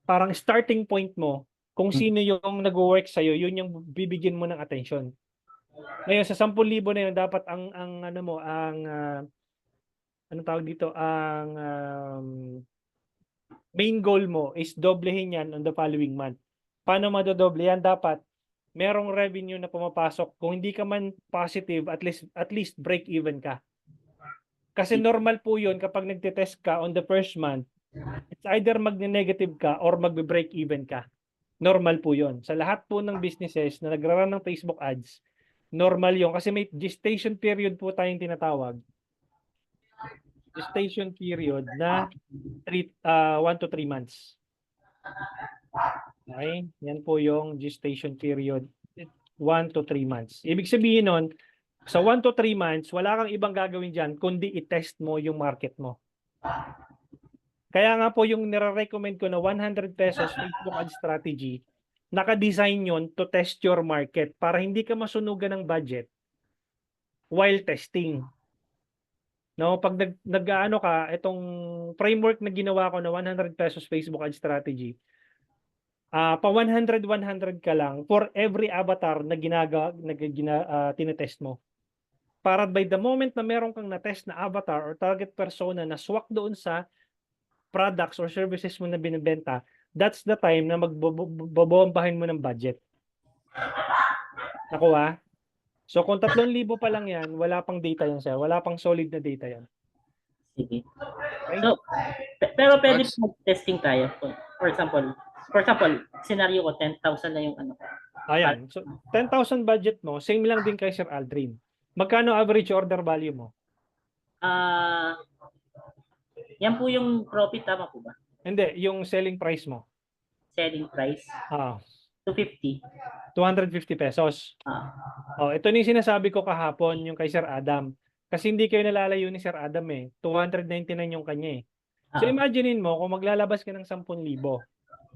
parang starting point mo kung sino yung nag-work sa iyo, yun yung bibigyan mo ng attention. Ngayon sa 10,000 na yun, dapat ang anong tawag dito, ang main goal mo is doblehin yan on the following month. Paano madodoble yan? Dapat merong revenue na pumapasok. Kung hindi ka man positive, at least break even ka. Kasi normal po yun kapag nagtitest ka on the first month, it's either magne-negative ka or magbe-break even ka. Normal po yun. Sa lahat po ng businesses na nagra-run ng Facebook ads, normal yun. Kasi may gestation period po tayong tinatawag. Gestation period na 1 to 3 months. Okay? Yan po yung gestation period. 1 to 3 months. Ibig sabihin nun, sa 1 to 3 months, wala kang ibang gagawin dyan kundi i-test mo yung market mo. Kaya nga po yung nire-recommend ko na 100 pesos Facebook ad strategy, naka-design yun to test your market para hindi ka masunugan ng budget. while testing. No, pag nag-aano ka, itong framework na ginawa ko na 100 pesos Facebook ad strategy, pa 100 ka lang for every avatar na tinetest mo. Para by the moment na meron kang na-test na avatar or target persona na swak doon sa products or services mo na binibenta, that's the time na magbobombahin mo ng budget. Nakuha? So kung 3,000 pa lang yan, wala pang data yan, sir. Wala pang solid na data yan. Sige. Okay? So, pero pwede Lods. mag-testing tayo. For example, scenario ko, 10,000 na yung ano. Ayan. So 10,000 budget mo, same lang din kay Sir Aldrin. Magkano average order value mo? Yan po yung profit, tama po ba? Hindi, yung selling price mo. Selling price, Ah, 250. 250 pesos. Oh, ito ni sinasabi ko kahapon yung kay Sir Adam. Kasi hindi kayo nalalayo ni Sir Adam eh. 299 yung kanya eh. So imaginein mo kung maglalabas ka ng 10,000.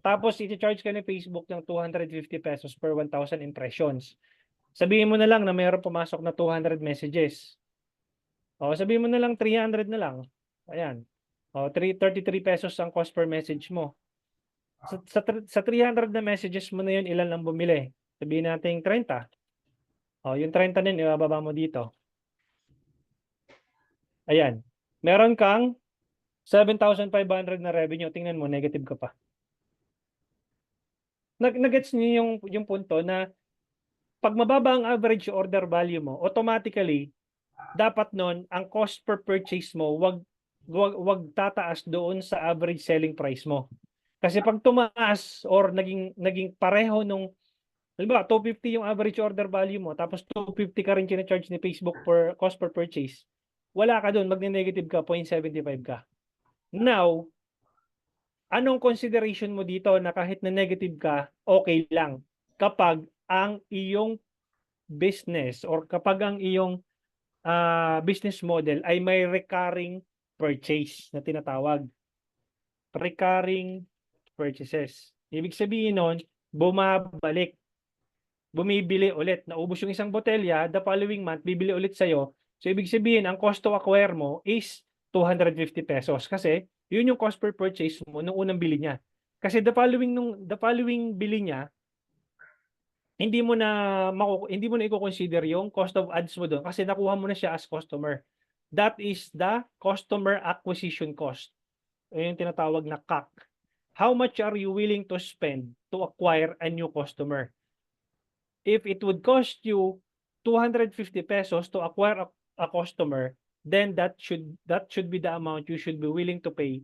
Tapos i-charge ka ni Facebook ng 250 pesos per 1,000 impressions. Sabihin mo na lang na mayroon pumasok na 200 messages. O sabihin mo na lang 300 na lang. Ayan. O 33 pesos ang cost per message mo. Sa 300 na messages mo na yun, ilan lang bumili? Sabihin natin 30. O yung 30 na yun, ibababa mo dito. Ayan. Meron kang 7,500 na revenue. Tingnan mo, negative ka pa. Nag-gets niyo yung punto na pag mababa ang average order value mo, automatically, dapat nun, ang cost per purchase mo, wag tataas doon sa average selling price mo. Kasi pag tumaas or naging pareho nung, halimbawa, 250 yung average order value mo, tapos 250 ka rin charge ni Facebook per cost per purchase, wala ka doon, magne-negative ka, 0.75 ka. Now, anong consideration mo dito na kahit na negative ka, okay lang kapag ang iyong business or kapag ang iyong business model ay may recurring purchase na tinatawag. Recurring purchases. Ibig sabihin nun, bumabalik. Bumibili ulit. Naubos yung isang botelya, the following month, bibili ulit sa'yo. So, ibig sabihin, ang cost to acquire mo is 250 pesos. Kasi, yun yung cost per purchase mo nung unang bili niya. Kasi the following bili niya, hindi mo na i-consider yung cost of ads mo doon kasi nakuha mo na siya as customer. That is the customer acquisition cost. Yung tinatawag na CAC. How much are you willing to spend to acquire a new customer? If it would cost you 250 pesos to acquire a customer, then that should be the amount you should be willing to pay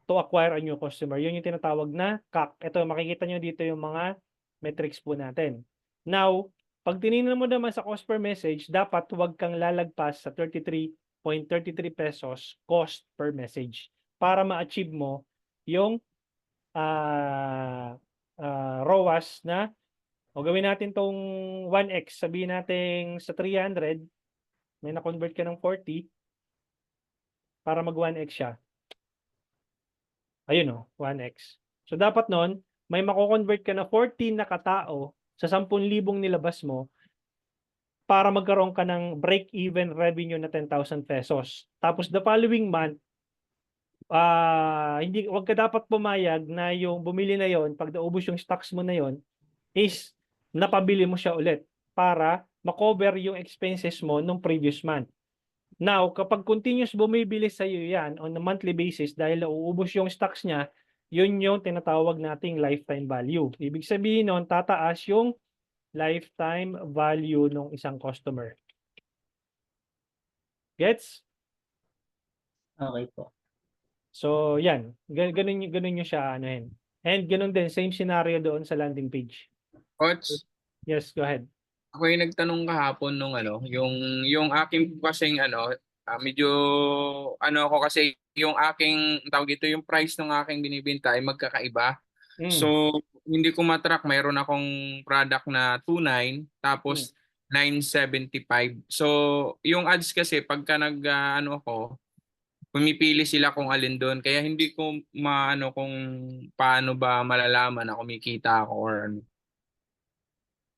to acquire a new customer. Yun yung tinatawag na CAC. Ito, makikita nyo dito yung mga metrics po natin. Now, pag tinignan mo naman sa cost per message, dapat huwag kang lalagpas sa 33.33 pesos cost per message para ma-achieve mo yung ROAS na o gawin natin tong 1x. Sabihin natin sa 300, may na-convert ka ng 40 para mag 1x siya. Ayun o, 1x. So dapat nun, may mako-convert ka na 14 na katao sa 10,000 nilabas mo para magkaroon ka ng break-even revenue na 10,000 pesos. Tapos the following month, wag ka dapat pumayag na yung bumili na yon, pag naubos yung stocks mo na yon, is napabili mo siya ulit para makover yung expenses mo nung previous month. Now, kapag continuous bumibili sa iyo yan on a monthly basis dahil nauubos yung stocks niya, yun yung tinatawag nating lifetime value. Ibig sabihin nun, tataas yung lifetime value ng isang customer. Gets? Okay po. So, yan. Ganun nyo siya anuhin. And ganun din, same scenario doon sa landing page. Coach, Yes, go ahead. ako yung nagtanong kahapon nung yung aking kasing medyo ako kasi yung aking tawag ito yung price ng aking binibenta ay magkakaiba. So hindi ko matrack, mayroon akong product na 29 tapos 975. So yung ads kasi pagka ako pumipili sila kung alin doon kaya hindi ko maano kung paano ba malalaman na kumikita ako or ano.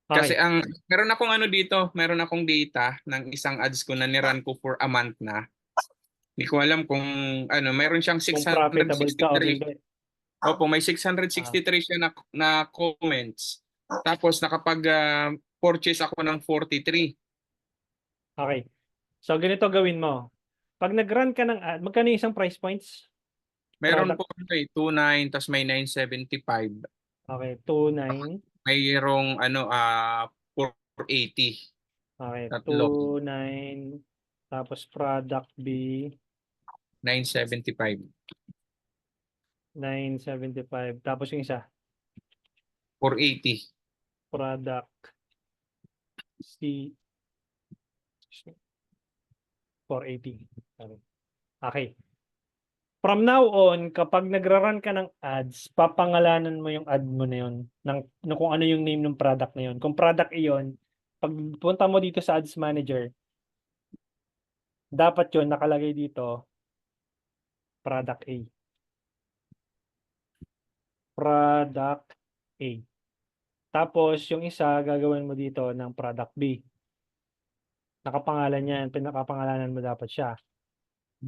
Kasi Okay. meron akong ano dito, meron akong data ng isang ads ko na niran ko for a month na. Hindi ko alam kung ano, meron siyang Kung profitable ka or 663. hindi. Opo, may Ah, 663 siya na comments. Tapos purchase ako ng 43. okay. So, ganito gawin mo. Pag nag-run ka ng ad, magkano yung isang price points? Meron Product. po ano 29 tapos may 975. Okay, 2.9. Mayroong 480. Okay, Tatlo, 2.9. Tapos product B, 975. 9.75. Tapos yung isa, 480. product C, 480. Okay. From now on, kapag nagra-run ka ng ads, papangalanan mo yung ad mo na yun, ng kung ano yung name ng product na yun. Kung product iyon, pag punta mo dito sa Ads Manager, dapat yun nakalagay dito, product A. Product A. Tapos, yung isa, gagawin mo dito ng product B. Nakapangalan yan, pinakapangalanan mo dapat siya.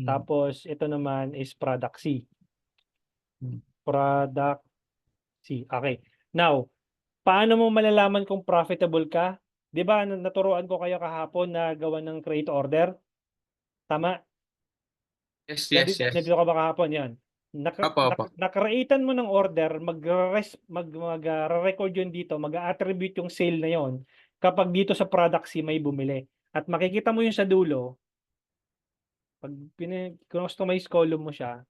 Tapos, ito naman is product C. Product C. Okay. Now, paano mo malalaman kung profitable ka? Di ba, naturuan ko kayo kahapon na gawa ng create order? Tama? Yes, yes, yes. Nabito ka ba kahapon? Yan. Opo. Nakreatean mo ng order, mag-record yun dito, mag-attribute yung sale na yon kapag dito sa product C may bumili. At makikita mo yun sa dulo, pag customize column mo siya,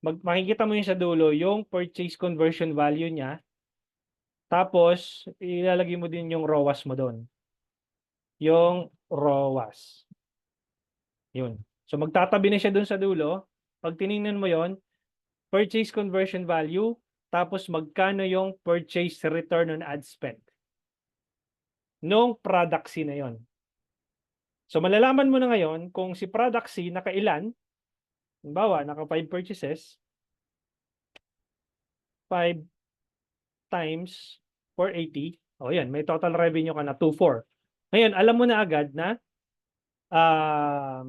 makikita mo yun sa dulo, yung purchase conversion value niya, tapos ilalagay mo din yung ROAS mo doon. Yung ROAS. Yun. So magtatabi na siya doon sa dulo. Pag tiningnan mo yon, purchase conversion value, tapos magkano yung purchase return on ad spend nung product C na yon. So malalaman mo na ngayon kung si product C nakailan, halimbawa naka 5 purchases, 5 times 480, o yan, may total revenue ka na 2.4. Ngayon, alam mo na agad na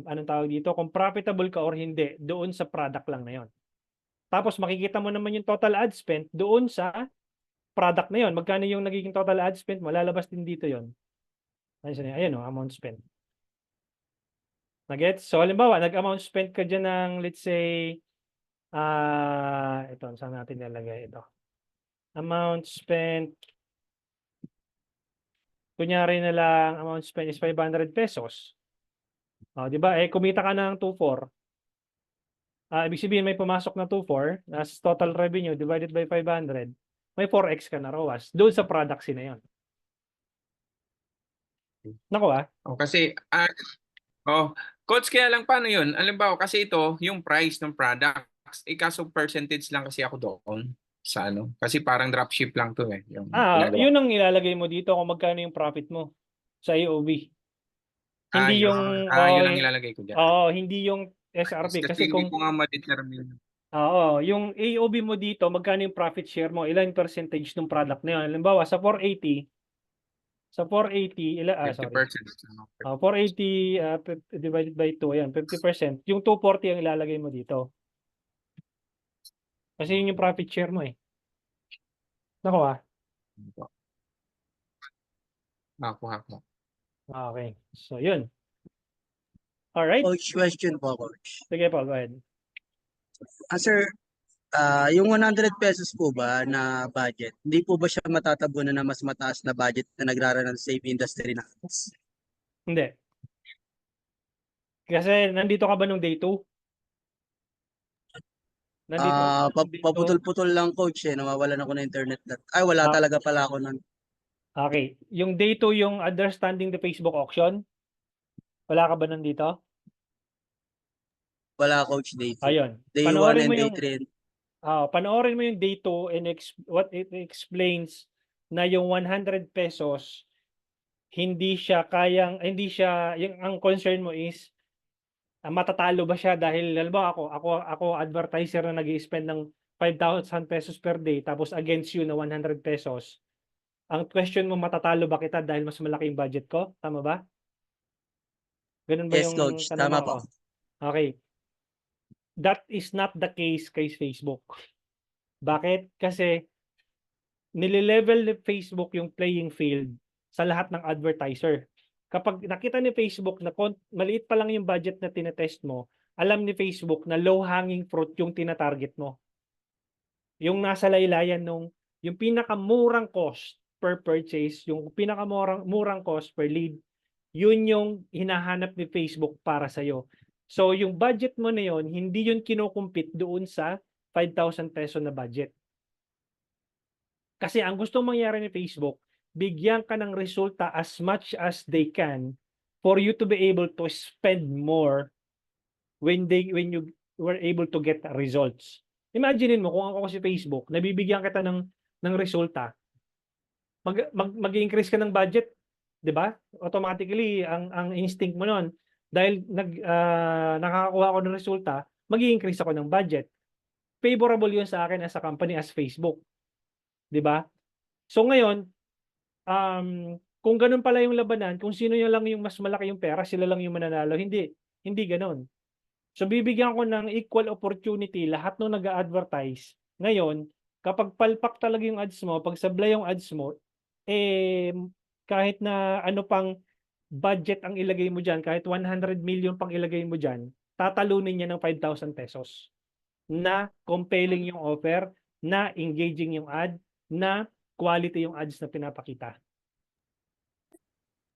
anong tawag dito, kung profitable ka or hindi doon sa product lang na yon. Tapos makikita mo naman yung total ad spend doon sa product na yon. Magkano yung nagiging total ad spend mo, lalabas din dito yon. Ayan o, amount spent. Nagets? So, halimbawa, nag-amount spent ka dyan ng, let's say, ito, saan natin nilagay ito? Amount spent, kunyari na lang, amount spent is 500 pesos. Di ba? Kumita ka ng 2.4. Ibig sabihin, may pumasok na 2.4, as total revenue divided by 500, may 4x ka na ROAS doon sa product C na yun. Nakuha? Kasi coach, kaya lang paano yun? Alam ba, kasi ito yung price ng products, kaso percentage lang kasi ako doon sa kasi parang dropship lang to yung ginagawa. Yun ang ilalagay mo dito kung magkano yung profit mo sa AOV. Hindi yun ang ilalagay ko dyan. Hindi yung SRP kasi hindi ko nga ma-determine. Yung AOV mo dito, magkano yung profit share mo, ilan percentage ng product na yun. Halimbawa, sa 480, 50%. 480 divided by 2, ayan, 50%. Yung 240 ang ilalagay mo dito. Kasi yun yung profit share mo eh. Nakuha? Nakuha. Okay. So, yun. Alright. Coach, question po, Coach. Sige po, go ahead. Sir, yung 100 pesos po ba na budget, hindi po ba siya matatabunan na mas mataas na budget na nagrara ng same industry na? Hindi. Kasi nandito ka ba nung day 2? Paputol-putol lang, Coach, nawawalan ako ng internet. Ay, wala talaga pala ako nun. Okay. Yung day 2, yung understanding the Facebook auction, wala ka ba nandito? Wala, Coach, day 2. Ayun. Day 1 and day 3. Panoorin mo yung day 2 and what it explains na yung 100 pesos hindi siya, yung ang concern mo is matatalo ba siya dahil halimbawa ako advertiser na nag-i-spend ng 5,000 pesos per day tapos against you na 100 pesos. Ang question mo, matatalo ba kita dahil mas malaki yung budget ko? Tama ba? Ganun ba Yes, yung Coach. tanong Tama mo? po. Oo. Okay. That is not the case kay Facebook. Bakit? Kasi nililevel ni Facebook yung playing field sa lahat ng advertiser. Kapag nakita ni Facebook na maliit pa lang yung budget na tinetest mo, alam ni Facebook na low-hanging fruit yung tinatarget mo. Yung nasa laylayan yung pinakamurang cost per purchase, yung pinakamurang cost per lead, yun yung hinahanap ni Facebook para sa'yo. So, yung budget mo na yun, hindi yun kinukumpit doon sa 5,000 peso na budget. Kasi ang gustong mangyari ni Facebook, bigyan ka ng resulta as much as they can for you to be able to spend more when you were able to get results. Imaginein mo kung ako si Facebook, nabibigyan kita ng resulta, mag-increase ka ng budget, 'di ba? Automatically ang instinct mo noon dahil nakakakuha ako ng resulta, mag-increase ako ng budget. Favorable 'yun sa akin as a company, as Facebook. 'Di ba? So ngayon, kung ganun pala yung labanan, kung sino lang yung mas malaki yung pera, sila lang yung mananalo, hindi ganoon. So bibigyan ko ng equal opportunity lahat ng nag-a-advertise. Ngayon, kapag palpak talaga yung ads mo, pag sablay yung ads mo, kahit na ano pang budget ang ilagay mo dyan, kahit 100 million pang ilagay mo dyan, tatalunin niya ng 5,000 pesos na compelling yung offer, na engaging yung ad, na quality yung ads na pinapakita.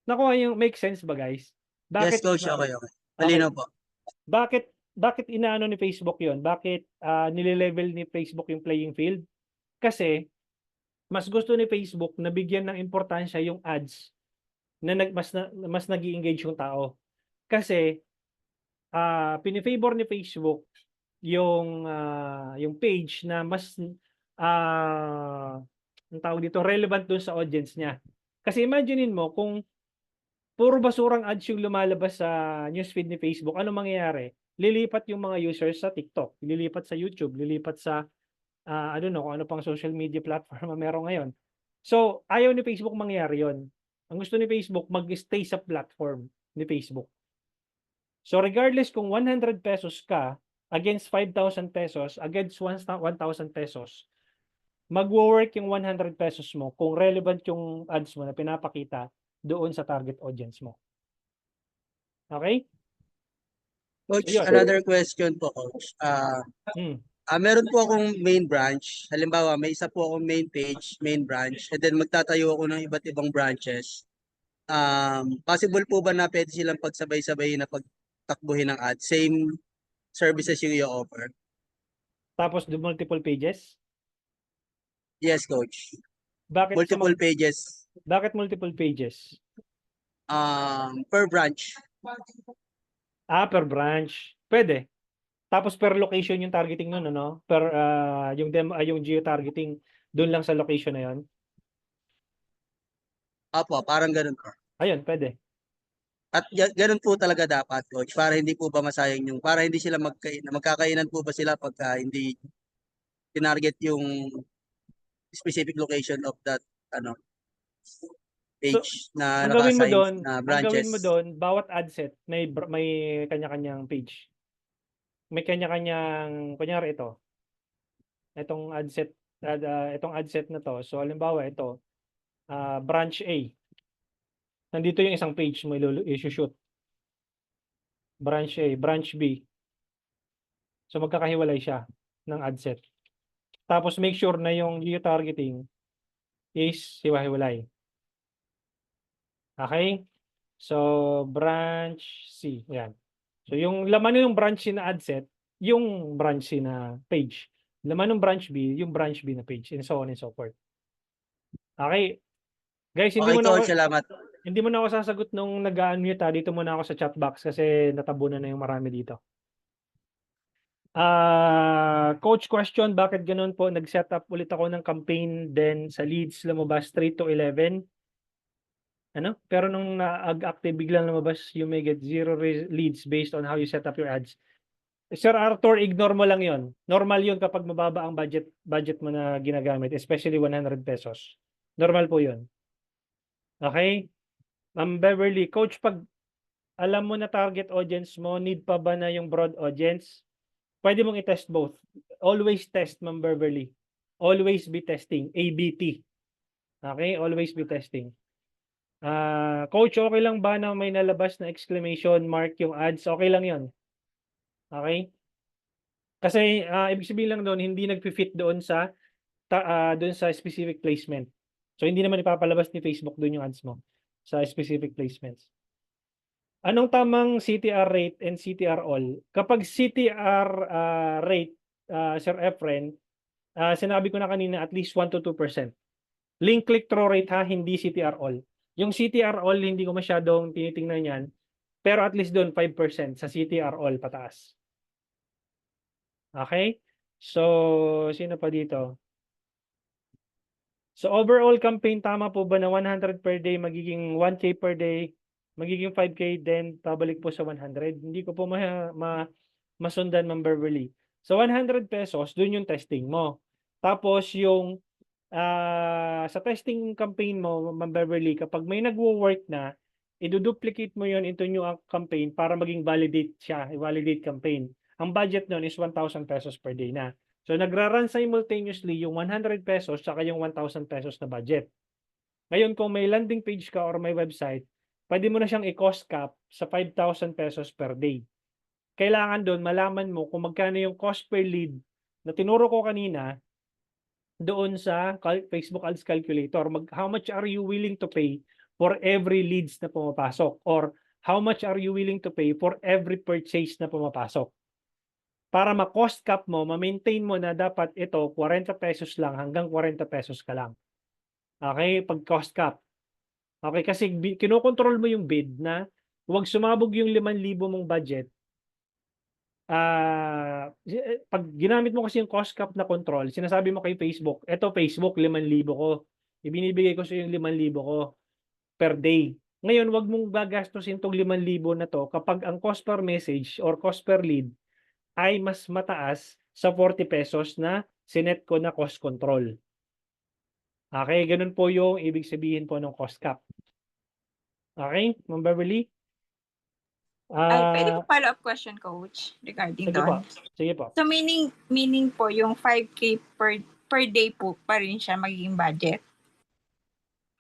Nakuha yung make sense ba, guys? Yes, Coach. Okay. Malinaw po. Bakit inaano ni Facebook 'yon? Bakit nile-level ni Facebook yung playing field? Kasi mas gusto ni Facebook na bigyan ng importansya yung ads na mas nag-i-engage yung tao. Kasi pini-favor ni Facebook yung page na mas ang tawag dito, relevant dun sa audience niya. Kasi imaginein mo kung puro basurang ads yung lumalabas sa newsfeed ni Facebook, ano mangyayari? Lilipat yung mga users sa TikTok, lilipat sa YouTube, lilipat sa I don't know kung ano pang social media platform na meron ngayon. So, ayaw ni Facebook mangyari yon. Ang gusto ni Facebook, mag-stay sa platform ni Facebook. So, regardless kung 100 pesos ka against 5,000 pesos, against 1,000 pesos, mag-work yung 100 pesos mo kung relevant yung ads mo na pinapakita doon sa target audience mo. Okay? Coach, Ayun. another question po, Coach. Meron po akong main branch. Halimbawa, may isa po akong main page, main branch, and then magtatayo ako ng iba't ibang branches. Possible po ba na pwede silang pagsabay-sabay na pagtakbuhin ng ad? Same services yung i-offer? Tapos the multiple pages? Yes, Coach. Bakit Multiple pages. Bakit multiple pages? Per branch. Per branch. Pwede. Tapos per location yung targeting nun, ano? Per yung geo-targeting doon lang sa location na yon. Apo, parang ganun po. Ayun, pwede. At ganun po talaga dapat, Coach, para hindi po ba masayang para hindi sila magkakainan po ba sila pagka hindi tinarget yung specific location of that page na naka-assign na branches. Ang gawin mo doon, bawat ad set may kanya-kanyang page. May kanya-kanyang, kunyari ito. Itong ad set na to. So halimbawa ito, branch A. Nandito yung isang page mo i-shoot. Branch A, branch B. So magkakahiwalay siya ng ad set. Tapos make sure na yung geo-targeting is hiwa-hiwalay. Okay? So branch C, yan. So yung laman ng branch C na ad set, yung branch C na page. Laman ng branch B, yung branch B na page, and so on and so forth. Okay. Guys, Salamat. Hindi mo na ako sasagot nung nag-unmute dito muna ako sa chat box kasi natabunan na yung marami dito. Coach question, bakit ganun po? Nag-set up ulit ako ng campaign, then sa leads lumabas 3 to 11. Ano? Pero nung na-active biglang lumabas, you may get 0 leads based on how you set up your ads. Sir Arthur, ignore mo lang yon. Normal yun kapag mababa ang budget mo na ginagamit, especially 100 pesos. Normal po yun. Okay? Ma'am Beverly, coach, pag alam mo na target audience mo, need pa ba na yung broad audience? Pwede mong i-test both. Always test, Ma'am Beverly. Always be testing. ABT. Okay? Always be testing. Coach, okay lang ba na may nalabas na exclamation mark yung ads? Okay lang yon. Okay? Kasi ibig sabihin lang doon, hindi nag-fit doon sa specific placement. So hindi naman ipapalabas ni Facebook doon yung ads mo sa specific placements. Anong tamang CTR rate and CTR all? Kapag CTR rate, Sir Efren, sinabi ko na kanina at least 1 to 2%. Link click-through rate ha, hindi CTR all. Yung CTR all, hindi ko masyadong tinitingnan yan. Pero at least doon 5% sa CTR all pataas. Okay? So, sino pa dito? So, overall campaign, tama po ba na 100 per day, magiging 1K per day, magiging 5K, then pabalik po sa 100? Hindi ko po masundan, Ma'am Beverly. So, 100 pesos, dun yung testing mo. Tapos, yung sa testing campaign mo, Ma'am Beverly, kapag may nagwo-work na, i-duplicate mo yon into new campaign para maging validate siya, validate campaign. Ang budget nun is 1,000 pesos per day na. So, nagra-run simultaneously yung 100 pesos saka yung 1,000 pesos na budget. Ngayon, kung may landing page ka or may website, pwede mo na siyang i-cost cap sa 5,000 pesos per day. Kailangan doon malaman mo kung magkano yung cost per lead na tinuro ko kanina doon sa Facebook Ads Calculator. How much are you willing to pay for every leads na pumapasok? Or how much are you willing to pay for every purchase na pumapasok? Para ma-cost cap mo, ma-maintain mo na dapat ito 40 pesos lang hanggang 40 pesos ka lang. Okay? Pag cost cap. Okay? Kasi kinokontrol mo yung bid na huwag sumabog yung 5,000 mong budget. Pag ginamit mo kasi yung cost cap na control, sinasabi mo kay Facebook, eto Facebook, 5,000 ko. Ibinibigay ko sa yung 5,000 ko per day. Ngayon, wag mong gagastusin itong 5,000 na to kapag ang cost per message or cost per lead ay mas mataas sa 40 pesos na sinet ko na cost control. Okay, ganun po yung ibig sabihin po ng cost cap. Okay, Ma'am Beverly? Pwede po follow-up question, Coach, regarding Sige po. doon. Sige po. So, meaning po, yung 5K per day po pa rin siya magiging budget?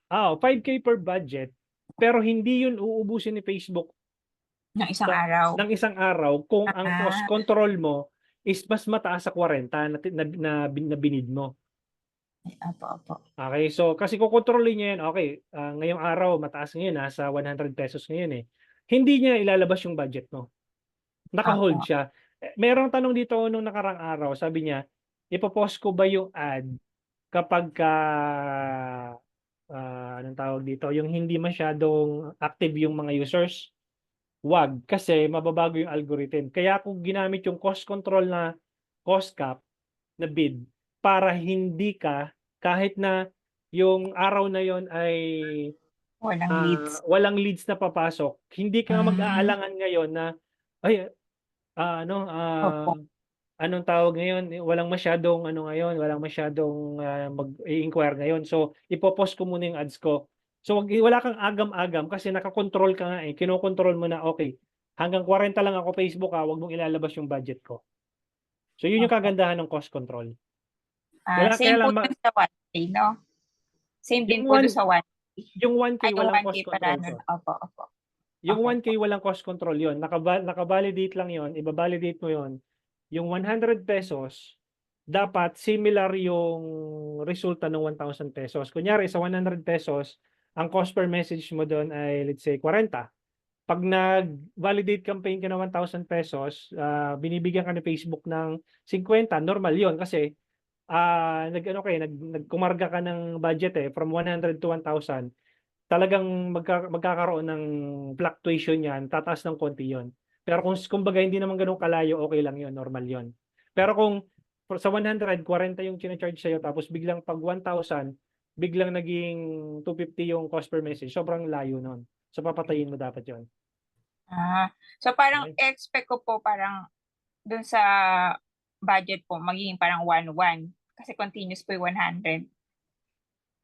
5K per budget, pero hindi yun uubusin ni Facebook Ng isang araw? ng isang araw kung ang cost control mo is mas mataas sa 40 na binid mo. Apo. Okay, so kasi kukontrolin niya yan, okay, ngayong araw mataas ngayon, nasa 100 pesos ngayon eh. Hindi niya ilalabas yung budget mo. Naka-hold siya. Merong tanong dito nung nakarang araw, sabi niya, ipopost ko ba yung ad kapag anong tawag dito, yung hindi masyadong active yung mga users? Wag, kasi mababago yung algorithm. Kaya ako ginamit yung cost control na cost cap na bid para hindi ka, kahit na yung araw na yon ay walang leads na papasok, hindi ka mag-aalangan ngayon na ay anong tawag ngayon, walang masyadong walang masyadong mag-inquire ngayon. So ipopost ko muna yung ads ko. So wala kang agam-agam kasi nakakontrol ka nga eh. Kinokontrol mo na, okay, hanggang 40 lang ako Facebook wag mong ilalabas yung budget ko. So yun yung kagandahan ng cost control. Same po dun sa 1K, no? Same din po dun sa 1K. Yung 1K walang cost control. Opo. Yung 1K walang cost control yun. Nakavalidate lang yun. Iba-validate mo yun. Yung 100 pesos, dapat similar yung resulta ng 1,000 pesos. Kunyari, sa 100 pesos, ang cost per message mo doon ay, let's say, 40. Pag nag-validate campaign ka ng 1,000 pesos, binibigyan ka ni Facebook ng 50, normal yon kasi nagkumarga ka ng budget from 100 to 1,000. Talagang magkakaroon ng fluctuation yan, tataas ng konti yon. Pero kung baga hindi naman ganun kalayo, okay lang yon, normal yon. Pero kung sa 100, 40 yung chine-charge sa'yo, tapos biglang pag 1,000, biglang naging 250 yung cost per message, sobrang layo nun. So papatayin mo dapat yon. So parang expect ko po parang dun sa budget po, magiging parang 1-1. Kasi continuous po yung 100.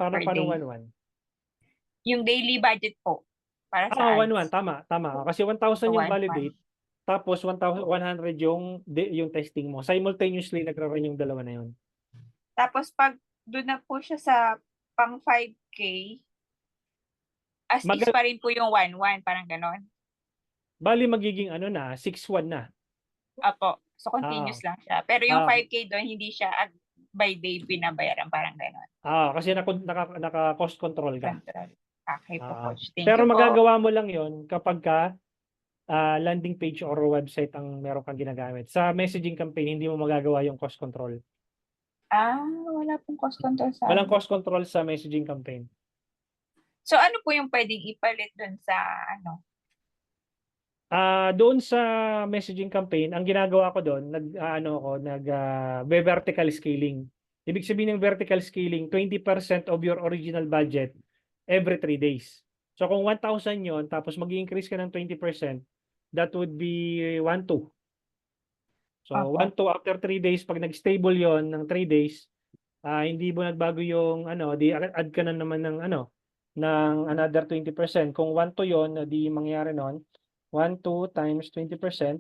Paano, Per paano day. 1-1? Yung daily budget po para sa Ah, ads. 1-1. Tama, tama. Kasi 1,000 yung 1-1. validate. Tapos 1,100 yung testing mo. Simultaneously nagra-run yung dalawa na yun. Tapos pag doon na po siya sa pang 5K, as is Magal- pa rin po yung 1-1, parang ganon. Bali magiging ano na, 6-1 na. Apo. So, continuous lang siya. Pero yung 5K doon, hindi siya by day binabayaran, parang ganon. Kasi naka-cost control ka. Control. Okay po, Coach. Thank Pero you po. magagawa mo lang yon kapag ka landing page or website ang meron kang ginagamit. Sa messaging campaign, hindi mo magagawa yung cost control. Wala pong cost control sa Walang amin. cost control sa messaging campaign. So, ano po yung pwedeng ipalit doon sa ano? Doon sa messaging campaign, ang ginagawa ko doon, vertical scaling. Ibig sabihin ng vertical scaling, 20% of your original budget every 3 days. So kung 1,000 yon, tapos mag-increase ka ng 20%, that would be 1,200. So Opo. 1,200 after 3 days, pag nag-stable yon ng 3 days, hindi mo nagbago yung di add ka na naman ng ng another 20%. Kung 1,200 yon, di mangyari noon, 1,200 times 20%,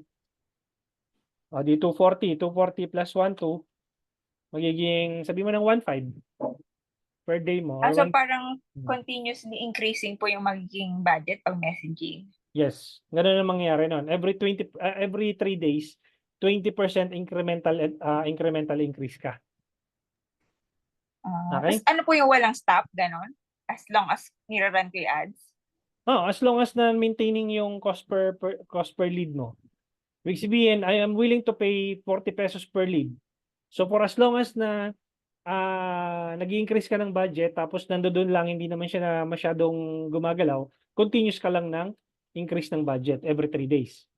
di 240. 240 plus 1,200, magiging, sabi mo ng 1,500 per day mo. Or So, 1, parang continuously increasing po yung magiging budget pag messaging. yes, ganun ang mangyayari noon. Every 3 days, 20% incremental increase ka. Okay? Tapos ano po yung walang stop, ganon? As long as nirarun ko yung ads? As long as na maintaining yung cost per lead mo. Ibig sabihin, I am willing to pay 40 pesos per lead. So for as long as na nag-increase ka ng budget, tapos nandoon lang, hindi naman siya na masyadong gumagalaw, continuous ka lang ng increase ng budget every 3 days.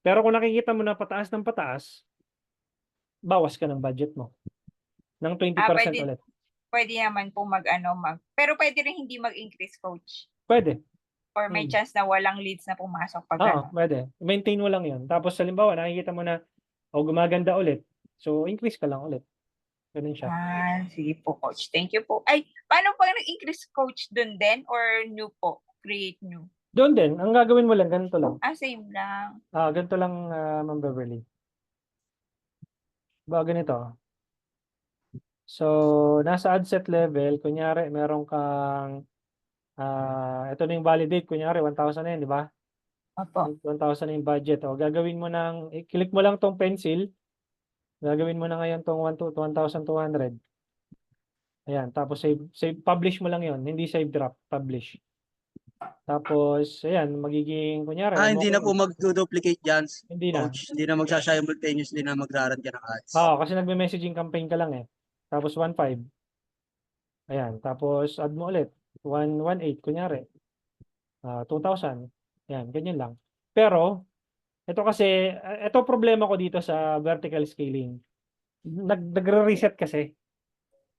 Pero kung nakikita mo na pataas ng pataas, bawas ka ng budget mo ng 20% ulit. Pwede naman po pero pwede rin hindi mag-increase, Coach. Pwede. Or may chance na walang leads na pumasok pag Pwede. Maintain mo lang yun. Tapos halimbawa, nakikita mo na gumaganda ulit. So, increase ka lang ulit. Ganun siya. Sige po, Coach. Thank you po. Paano pag nag-increase, Coach, dun din? Or new po? Create new? Doon din. Ang gagawin mo lang, ganito lang. Same lang. Ganito lang, Ma'am Beverly. Ganito. So, nasa ad set level, kunyari, meron kang, ito na yung validate, kunyari, 1,000 na yun, di ba? Opo. 1,000 na yung budget. Gagawin mo click mo lang tong pencil. Gagawin mo na ngayon tong 1,200. Ayan, tapos publish mo lang yon, hindi save draft, publish. Tapos, ayan, magiging, kunyari. Hindi na po mag-duplicate dyan, Hindi na. Coach. Hindi na magsha-simultaneously na magraran ka ng ads. Kasi nagme-messaging campaign ka lang eh. Tapos 1,500. Ayan, tapos add mo ulit. 1,800, kunyari. 2,000. Ayan, ganyan lang. Pero, ito problema ko dito sa vertical scaling. Nagre-reset kasi.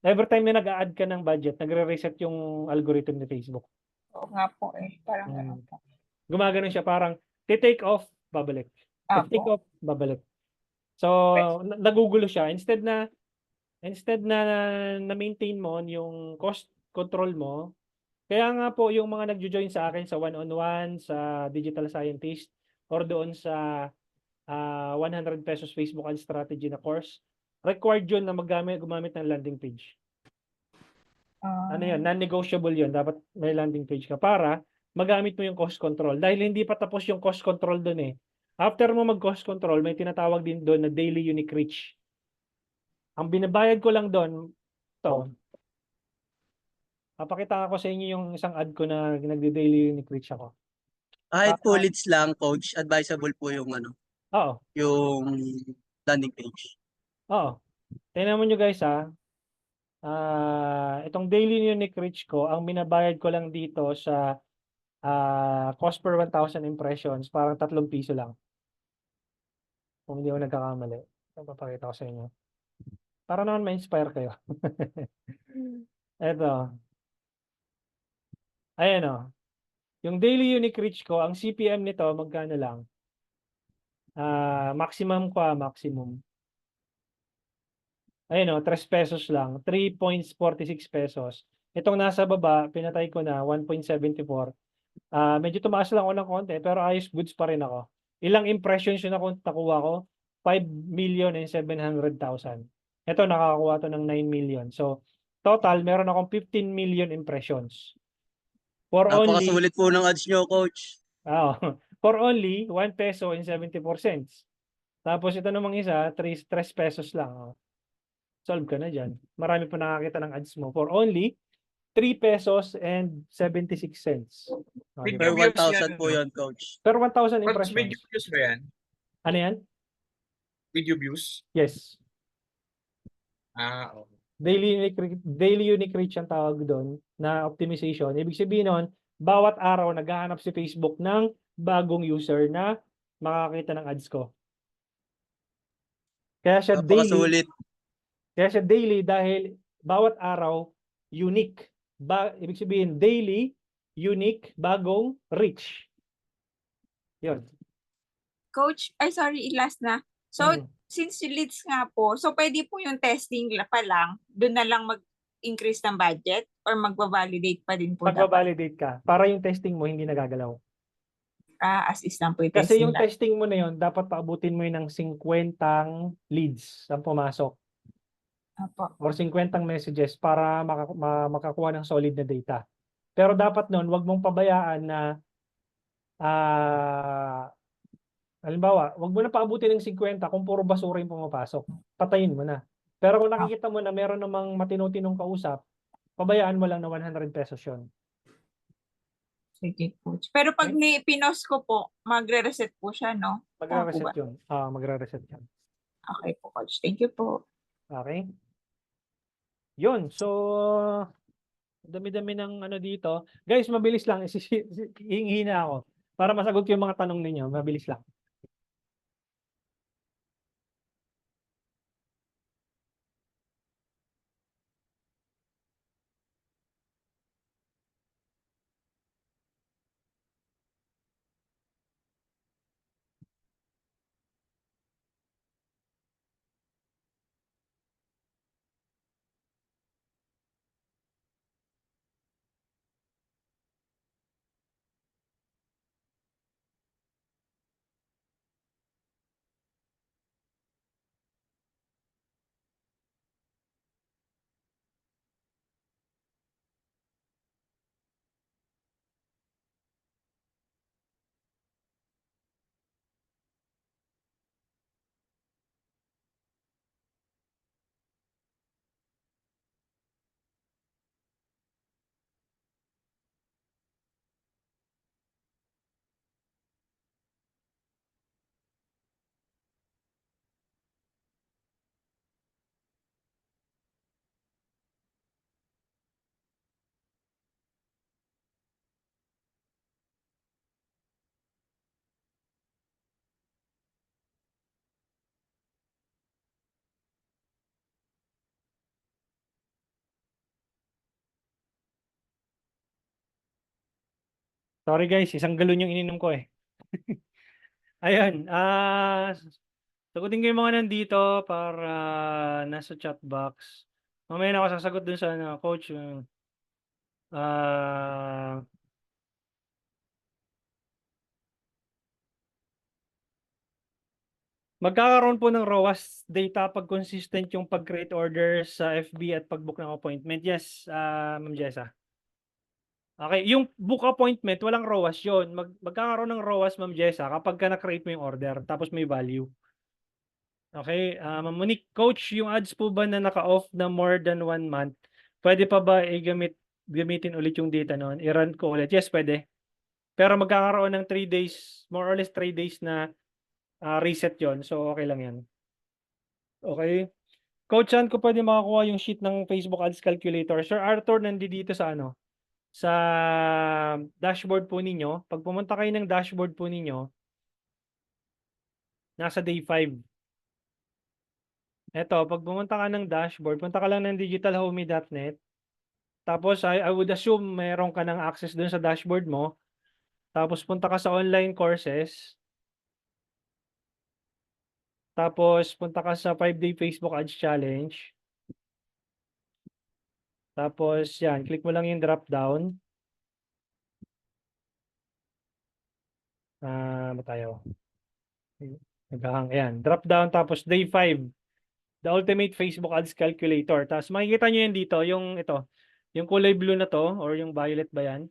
Every time na nag-a-add ka ng budget, nagre-reset yung algorithm ni Facebook. Oo nga po Parang ganun po. Gumagano siya, parang take off, babalik. Take off, babalik. So, nagugulo siya. Instead na na-maintain mo yung cost control mo, kaya nga po yung mga nagjo-join sa akin sa one-on-one, sa digital scientist, or doon sa 100 pesos Facebook ad strategy na course, required yun na gumamit ng landing page. Yun? Non-negotiable yun. Dapat may landing page ka para magamit mo yung cost control. Dahil hindi pa tapos yung cost control doon eh. After mo mag-cost control, may tinatawag din doon na daily unique reach. Ang binabayad ko lang doon, papakita ko sa inyo yung isang ad ko na nagde-daily unique reach ako. Kahit po leads lang, Coach, advisable po yung yung landing page. Tingnan mo nyo guys itong daily unique reach ko, ang binabayad ko lang dito sa cost per 1,000 impressions, parang 3 piso lang. Kung hindi ako nagkakamali. Papakita ko sa inyo. Para naman ma-inspire kayo. Eto. Ayan yung daily unique reach ko, ang CPM nito, magkano lang? Maximum ko maximum. Ayan 3 pesos lang. 3.46 pesos. Itong nasa baba, pinatay ko na 1.74. Medyo tumaas lang ako ng konti, pero ayos goods pa rin ako. Ilang impressions yung nakuha ko? 5,700,000. Ito, nakakakuha to ng 9 million. So, total, meron akong 15 million impressions. For only, Napakasulit po ng ads nyo, coach. for only 1 peso and 74 cents. Tapos ito namang isa, 3 pesos lang. Solve ka na dyan. Marami pa nakakita ng ads mo. For only 3 pesos and 76 cents. Video Per views 1,000 yan, po no? yun, coach. Per 1,000 Coach, video impressions. views ba yan? Ano yan? Video views? Yes. Okay. Daily unique reach ang tawag doon na optimization. Ibig sabihin nun, bawat araw naghahanap si Facebook ng bagong user na makakita ng ads ko. Kaya siya daily. Napakasulit. Kaya siya daily dahil bawat araw unique. Ibig sabihin daily, unique, bagong, reach. Yun. Coach, ay sorry, last na. So, since leads nga po, so pwede po yung testing pa lang, doon na lang mag-increase ng budget or magbabalidate pa din po dapat? Pagbabalidate ka, para yung testing mo hindi nagagalaw. Assist lang po yung Kasi testing yung lang. testing mo na yun, dapat paabutin mo yun ng 50 leads ang pumasok. Opo. Or 50 messages para makakuha ng solid na data. Pero dapat nun, wag mong pabayaan na halimbawa, wag mo na paabutin ng 50 kung puro basura yung pumapasok. Patayin mo na. Pero kung nakikita mo na meron namang matino-tinong kausap, pabayaan mo lang na 100 pesos yun. Sige, coach. Pero pag pinost ko po, magre-reset po siya, no? Magre-reset yun. Magre-reset yun. Okay po, coach. Thank you po. Okay? Yun. So, dami-dami ng ano dito. Guys, mabilis lang. Hihina ako. Para masagot ko yung mga tanong ninyo. Mabilis lang. Sorry guys, isang galon yung ininom ko eh. Ayun, sagutin ko yung mga nandito para nasa chat box. Mamaya na ako sasagot dun sa coach. Magkakaroon po ng ROAS data pag consistent yung pag-create orders sa FB at pag-book ng appointment. Yes, Ma'am Jessa. Okay, yung book appointment, walang ROAS yun. Magkakaroon ng ROAS, Ma'am Jessa, kapag ka na-create mo yung order, tapos may value. Okay, Ma'am Monique, coach, yung ads po ba na naka-off na more than 1 month, pwede pa ba gamitin ulit yung data noon? I-run ko ulit? Yes, pwede. Pero magkakaroon ng 3 days, more or less 3 days na reset yon. So, okay lang yan. Okay. Coach, saan ko pwede makakuha yung sheet ng Facebook Ads Calculator? Sir Arthur, nandito sa sa dashboard po ninyo. Pag pumunta kayo ng dashboard po ninyo, nasa day 5. Eto, pag pumunta ka ng dashboard, punta ka lang ng digitalhomey.net. Tapos, I would assume meron ka ng access dun sa dashboard mo. Tapos, punta ka sa online courses. Tapos, punta ka sa 5-day Facebook Ads Challenge. Tapos yan, click mo lang yung drop down. Ano tayo? Naghahang, ayan. Drop down tapos day 5. The Ultimate Facebook Ads Calculator. Tapos makikita nyo yan dito, yung ito. Yung kulay blue na to or yung violet ba yan?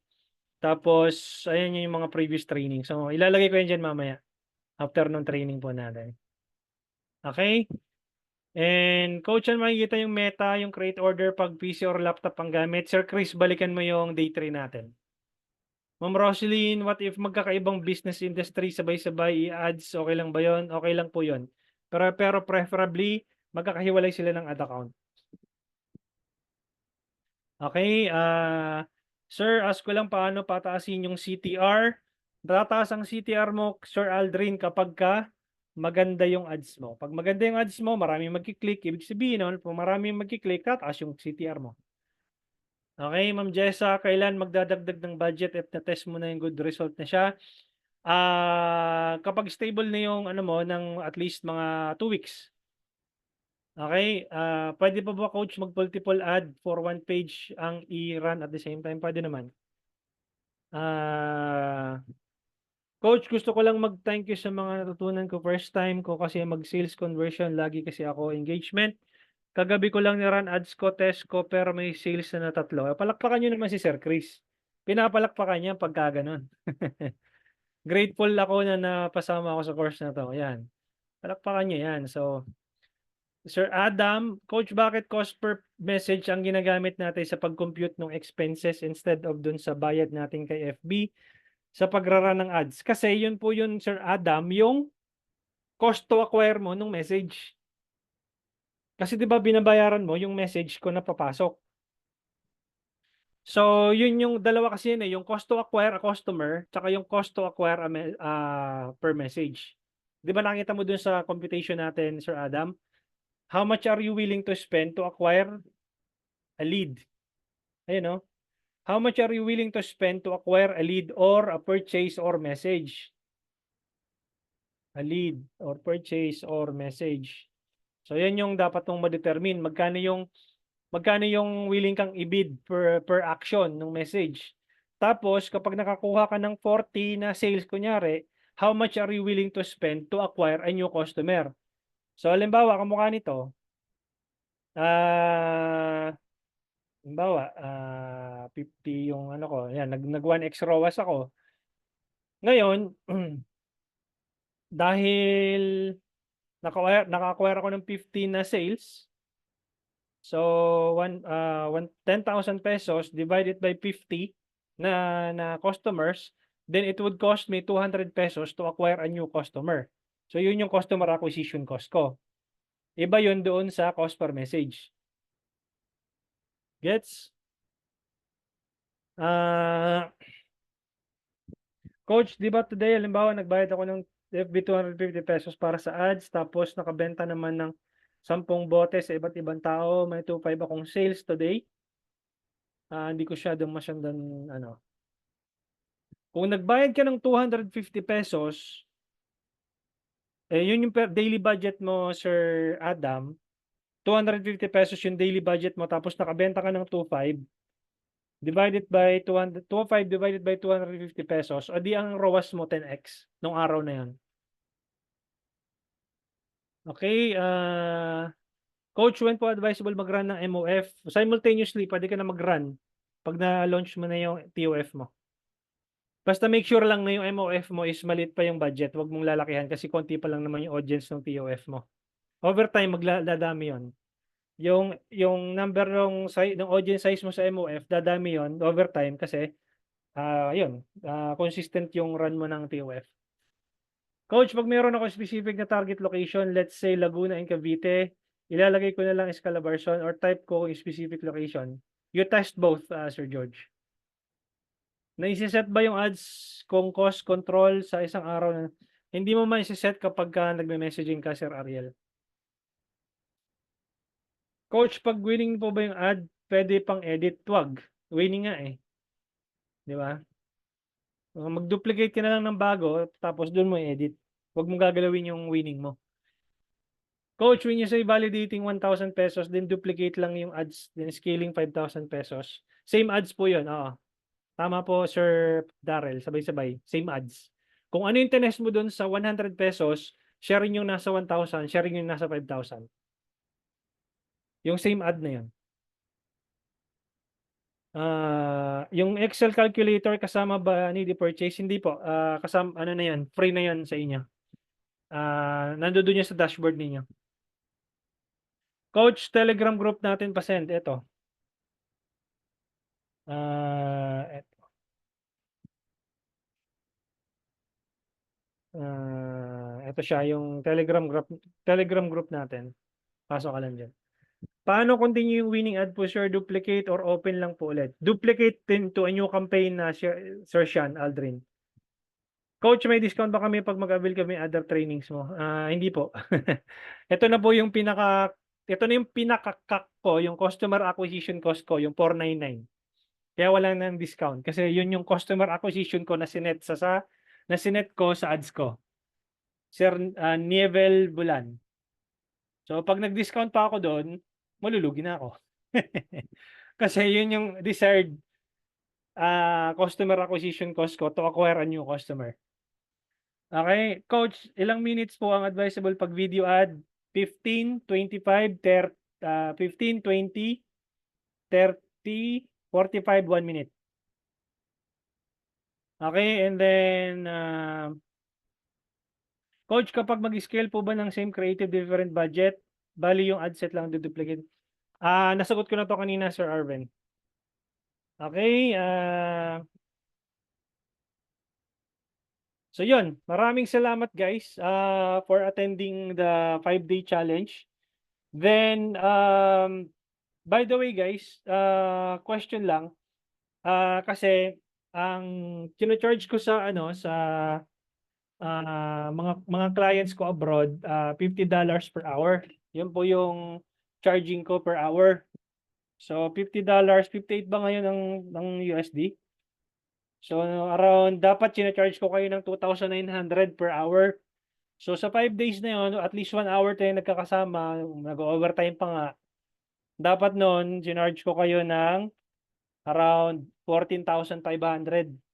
Tapos, ayan yung mga previous training. So, ilalagay ko yan dyan mamaya. After nung training po natin. Okay? And coach, yan makikita yung meta, yung create order pag PC or laptop ang gamit. Sir Chris, balikan mo yung day 3 natin. Ma'am Roslyn, what if magkakaibang business industry sabay-sabay i-ads? Okay lang ba yun? Okay lang po yun. Pero preferably, magkakahiwalay sila ng ad account. Okay, sir, ask ko lang paano pataasin yung CTR. Tataas ang CTR mo, Sir Aldrin, kapag maganda yung ads mo. Pag maganda yung ads mo, maraming magkiklik. Ibig sabihin nun, kung maraming magkiklik, tataas yung CTR mo. Okay, Ma'am Jessa, kailan magdadagdag ng budget if na-test mo na yung good result na siya? Kapag stable na yung ano mo ng at least mga 2 weeks. Okay, pwede pa ba coach mag-multiple ad for one page ang i-run at the same time? Pwede naman. Coach, gusto ko lang mag-thank you sa mga natutunan ko first time ko kasi mag-sales conversion. Lagi kasi ako engagement. Kagabi ko lang ni-run ads ko, test ko, pero may sales na 3. Palakpakan nyo naman si Sir Chris. Pinapalakpakan niya pagka ganun. Grateful ako na napasama ako sa course na to. Yan. Palakpakan niyo yan. So, Sir Adam, Coach, bakit cost per message ang ginagamit natin sa pag-compute ng expenses instead of dun sa bayad natin kay FB sa pagrara ng ads? Kasi yun po yun, Sir Adam, yung cost to acquire mo ng message. Kasi 'di ba binabayaran mo yung message ko na papasok. So, yun yung dalawa kasi yun eh, yung cost to acquire a customer tsaka yung cost to acquire per message. 'Di ba nakita mo dun sa computation natin, Sir Adam? How much are you willing to spend to acquire a lead? Ayun no? How much are you willing to spend to acquire a lead or a purchase or message? A lead or purchase or message. So, yan yung dapat mong ma-determine. Magkano yung willing kang i-bid per action ng message. Tapos, kapag nakakuha ka ng 40 na sales, kunyari, how much are you willing to spend to acquire a new customer? So, halimbawa, kamukha nito, halimbawa, 50 yung ano ko, yan, nag 1x ROAS ako. Ngayon, dahil naka-acquire ako ng 15 na sales, so 10,000 pesos divided by 50 na customers, then it would cost me 200 pesos to acquire a new customer. So yun yung customer acquisition cost ko. Iba yun doon sa cost per message. Gets? Coach, di ba today, halimbawa, nagbayad ako ng FB 250 pesos para sa ads, tapos nakabenta naman ng 10 bote sa iba't ibang tao, may 2.5 akong sales today. Hindi ko masyadong ano. Kung nagbayad ka ng 250 pesos, yun yung daily budget mo, Sir Adam. 250 pesos yung daily budget mo, tapos nakabenta ka ng 2.5 divided by 2.5 divided by 250 pesos, o di ang ROAS mo 10x nung araw na yun. Okay, Coach, when po advisable mag-run ng MOF? Simultaneously, pwede ka na mag-run pag na-launch mo na yung TOF mo. Basta make sure lang na yung MOF mo is maliit pa yung budget. Huwag mong lalakihan kasi konti pa lang naman yung audience ng TOF mo. Over time, magdadami yon. Yung number ng audience size mo sa MOF, dadami yon over time kasi consistent yung run mo ng TOF. Coach, pag meron ako specific na target location, let's say Laguna and Cavite, ilalagay ko na lang is Calabarzon or type ko yung specific location. You test both, Sir George. Naisiset ba yung ads kung cost control sa isang araw na hindi mo ma-set kapag nagme-messaging ka, Sir Ariel? Coach, pag winning po ba yung ad, pwede pang edit? Wag. Winning nga eh. Di ba? Mag-duplicate ka na lang ng bago, tapos doon mo edit. Huwag mong gagalawin yung winning mo. Coach, when you say validating 1,000 pesos, then duplicate lang yung ads, then scaling 5,000 pesos. Same ads po yun. Oo. Tama po, Sir Darrell. Sabay-sabay. Same ads. Kung ano yung tinest mo dun sa 100 pesos, sharing yung nasa 1,000, sharing yung nasa 5,000. Yung same ad na yun. Yung Excel calculator kasama ba need purchase? Hindi po. Kasama, ano na yun? Free na yun sa inyo. Nandoon yun sa dashboard ninyo. Coach, Telegram group natin pa-send. Ito. Ito. Ito siya, yung Telegram group natin. Pasok ka lang dyan. Paano continue yung winning ad pusher? Duplicate or open lang po ulit? Duplicate din to a new campaign na Sir Sean Aldrin. Coach, may discount ba kami pag mag-avail kami other trainings mo? Hindi po. Ito na po yung ito na yung pinakakak ko, yung customer acquisition cost ko, yung 499. Kaya wala nang discount kasi yun yung customer acquisition ko na sinet ko sa ads ko. Sir Nievel Bulan. So pag nag-discount pa ako doon, malulugi na ako. Kasi yun yung desired customer acquisition cost ko to acquire a new customer. Okay, coach, ilang minutes po ang advisable pag video ad? 15, 25, 15, 20, 30, 45, 1 minute. Okay, and then coach, kapag mag-scale po ba ng same creative different budget, bali yung ad set lang duplicate? Nasagot ko na to kanina, Sir Arvin. Okay, so yun, maraming salamat guys for attending the 5-day challenge. Then, by the way guys, question lang, kasi ang kino-charge ko sa mga clients ko abroad, $50 per hour. Yun po yung charging ko per hour. So $50, 58 ba ngayon ng USD? So around, dapat china-charge ko kayo ng 2,900 per hour. So sa 5 days na yun, at least 1 hour tayo nagkakasama, nag-overtime pa nga. Dapat noon, charge ko kayo ng around 14,500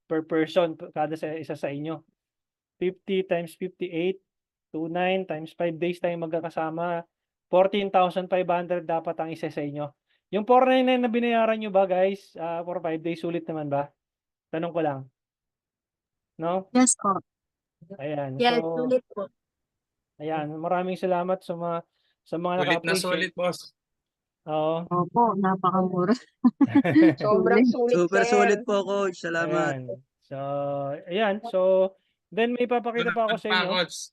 per person kada isa sa inyo. 50 times 58, 29 times 5 days tayo magkakasama, 14,500 dapat ang isa sa inyo. Yung 499 na binayaran nyo ba guys, for 5 days, sulit naman ba? Tanong ko lang. No? Yes po. Ayan. Yes, So, sulit po. ayan, maraming salamat sa mga Sulit na naka-appreciate. sulit, boss. Oo. Opo, napakamura. Sobrang sulit, Super sir. sulit po, coach. Salamat. Ayan. So, ayan. So, then may papakita pa ako sa inyo. Coach.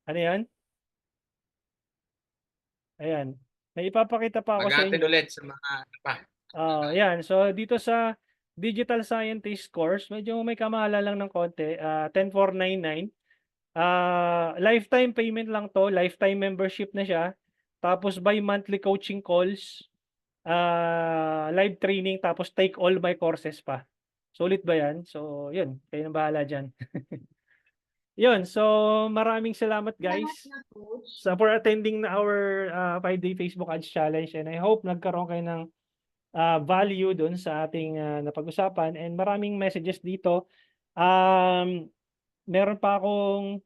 Ano yan? Ayan. May ipapakita pa ako sa Mag-atin inyo. ulit sa mga pa. Ayan. So, dito sa Digital Scientist course, medyo may kamala lang ng konti. 10,499. Lifetime payment lang to. Lifetime membership na siya. Tapos by monthly coaching calls, live training, tapos take all my courses pa. Sulit ba yan? So, yun. Kayo na bahala dyan. Yun. So, maraming salamat guys for attending our 5-day Facebook Ads Challenge. And I hope nagkaroon kayo ng value dun sa ating napag-usapan. And maraming messages dito. Meron pa akong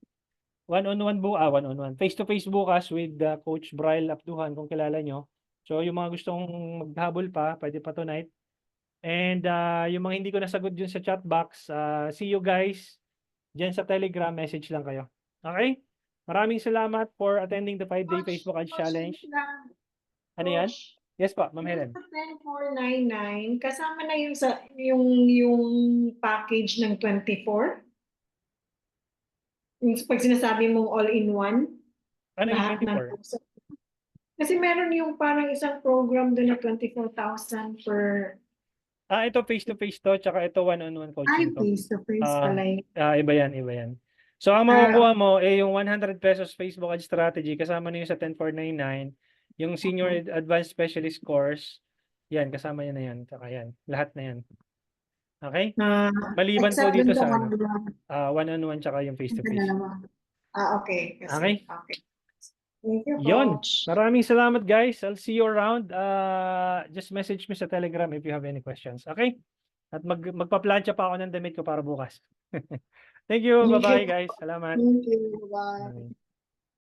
one-on-one, face-to-face bukas with Coach Brian Abduhan kung kilala nyo. So, yung mga gustong maghabol pa, pwede pa tonight. And yung mga hindi ko nasagot dun sa chat box, see you guys dyan sa Telegram, message lang kayo. Okay? Maraming salamat for attending the 5-day Facebook Ads Challenge. Ano yan? Yes po, Ma'am Helen. 10,499, kasama na yung package ng 24? Yung pag sinasabi mong all-in-one? Ano yung Lahat ng 24? Kasi meron yung parang isang program doon na 24,000 per... Ito face-to-face to, tsaka ito one-on-one Ay, coaching to. face-to-face pala yun. Iba yan. So, ang makukuha mo, yung 100 pesos Facebook Ad Strategy, kasama na yung sa 10,499, yung Senior Advanced Specialist course, yan, kasama yan na yan. Tsaka yan, lahat na yan. Okay? Maliban po dito sa one-on-one tsaka yung face-to-face. Okay. Okay? Okay. Thank you, Yon. Coach. Maraming salamat, guys. I'll see you around. Just message me sa Telegram if you have any questions. Okay? At magpa-plancha pa ako ng damit ko para bukas. Thank you. Thank you. Bye-bye, guys. Salamat. Thank you. Bye. Bye.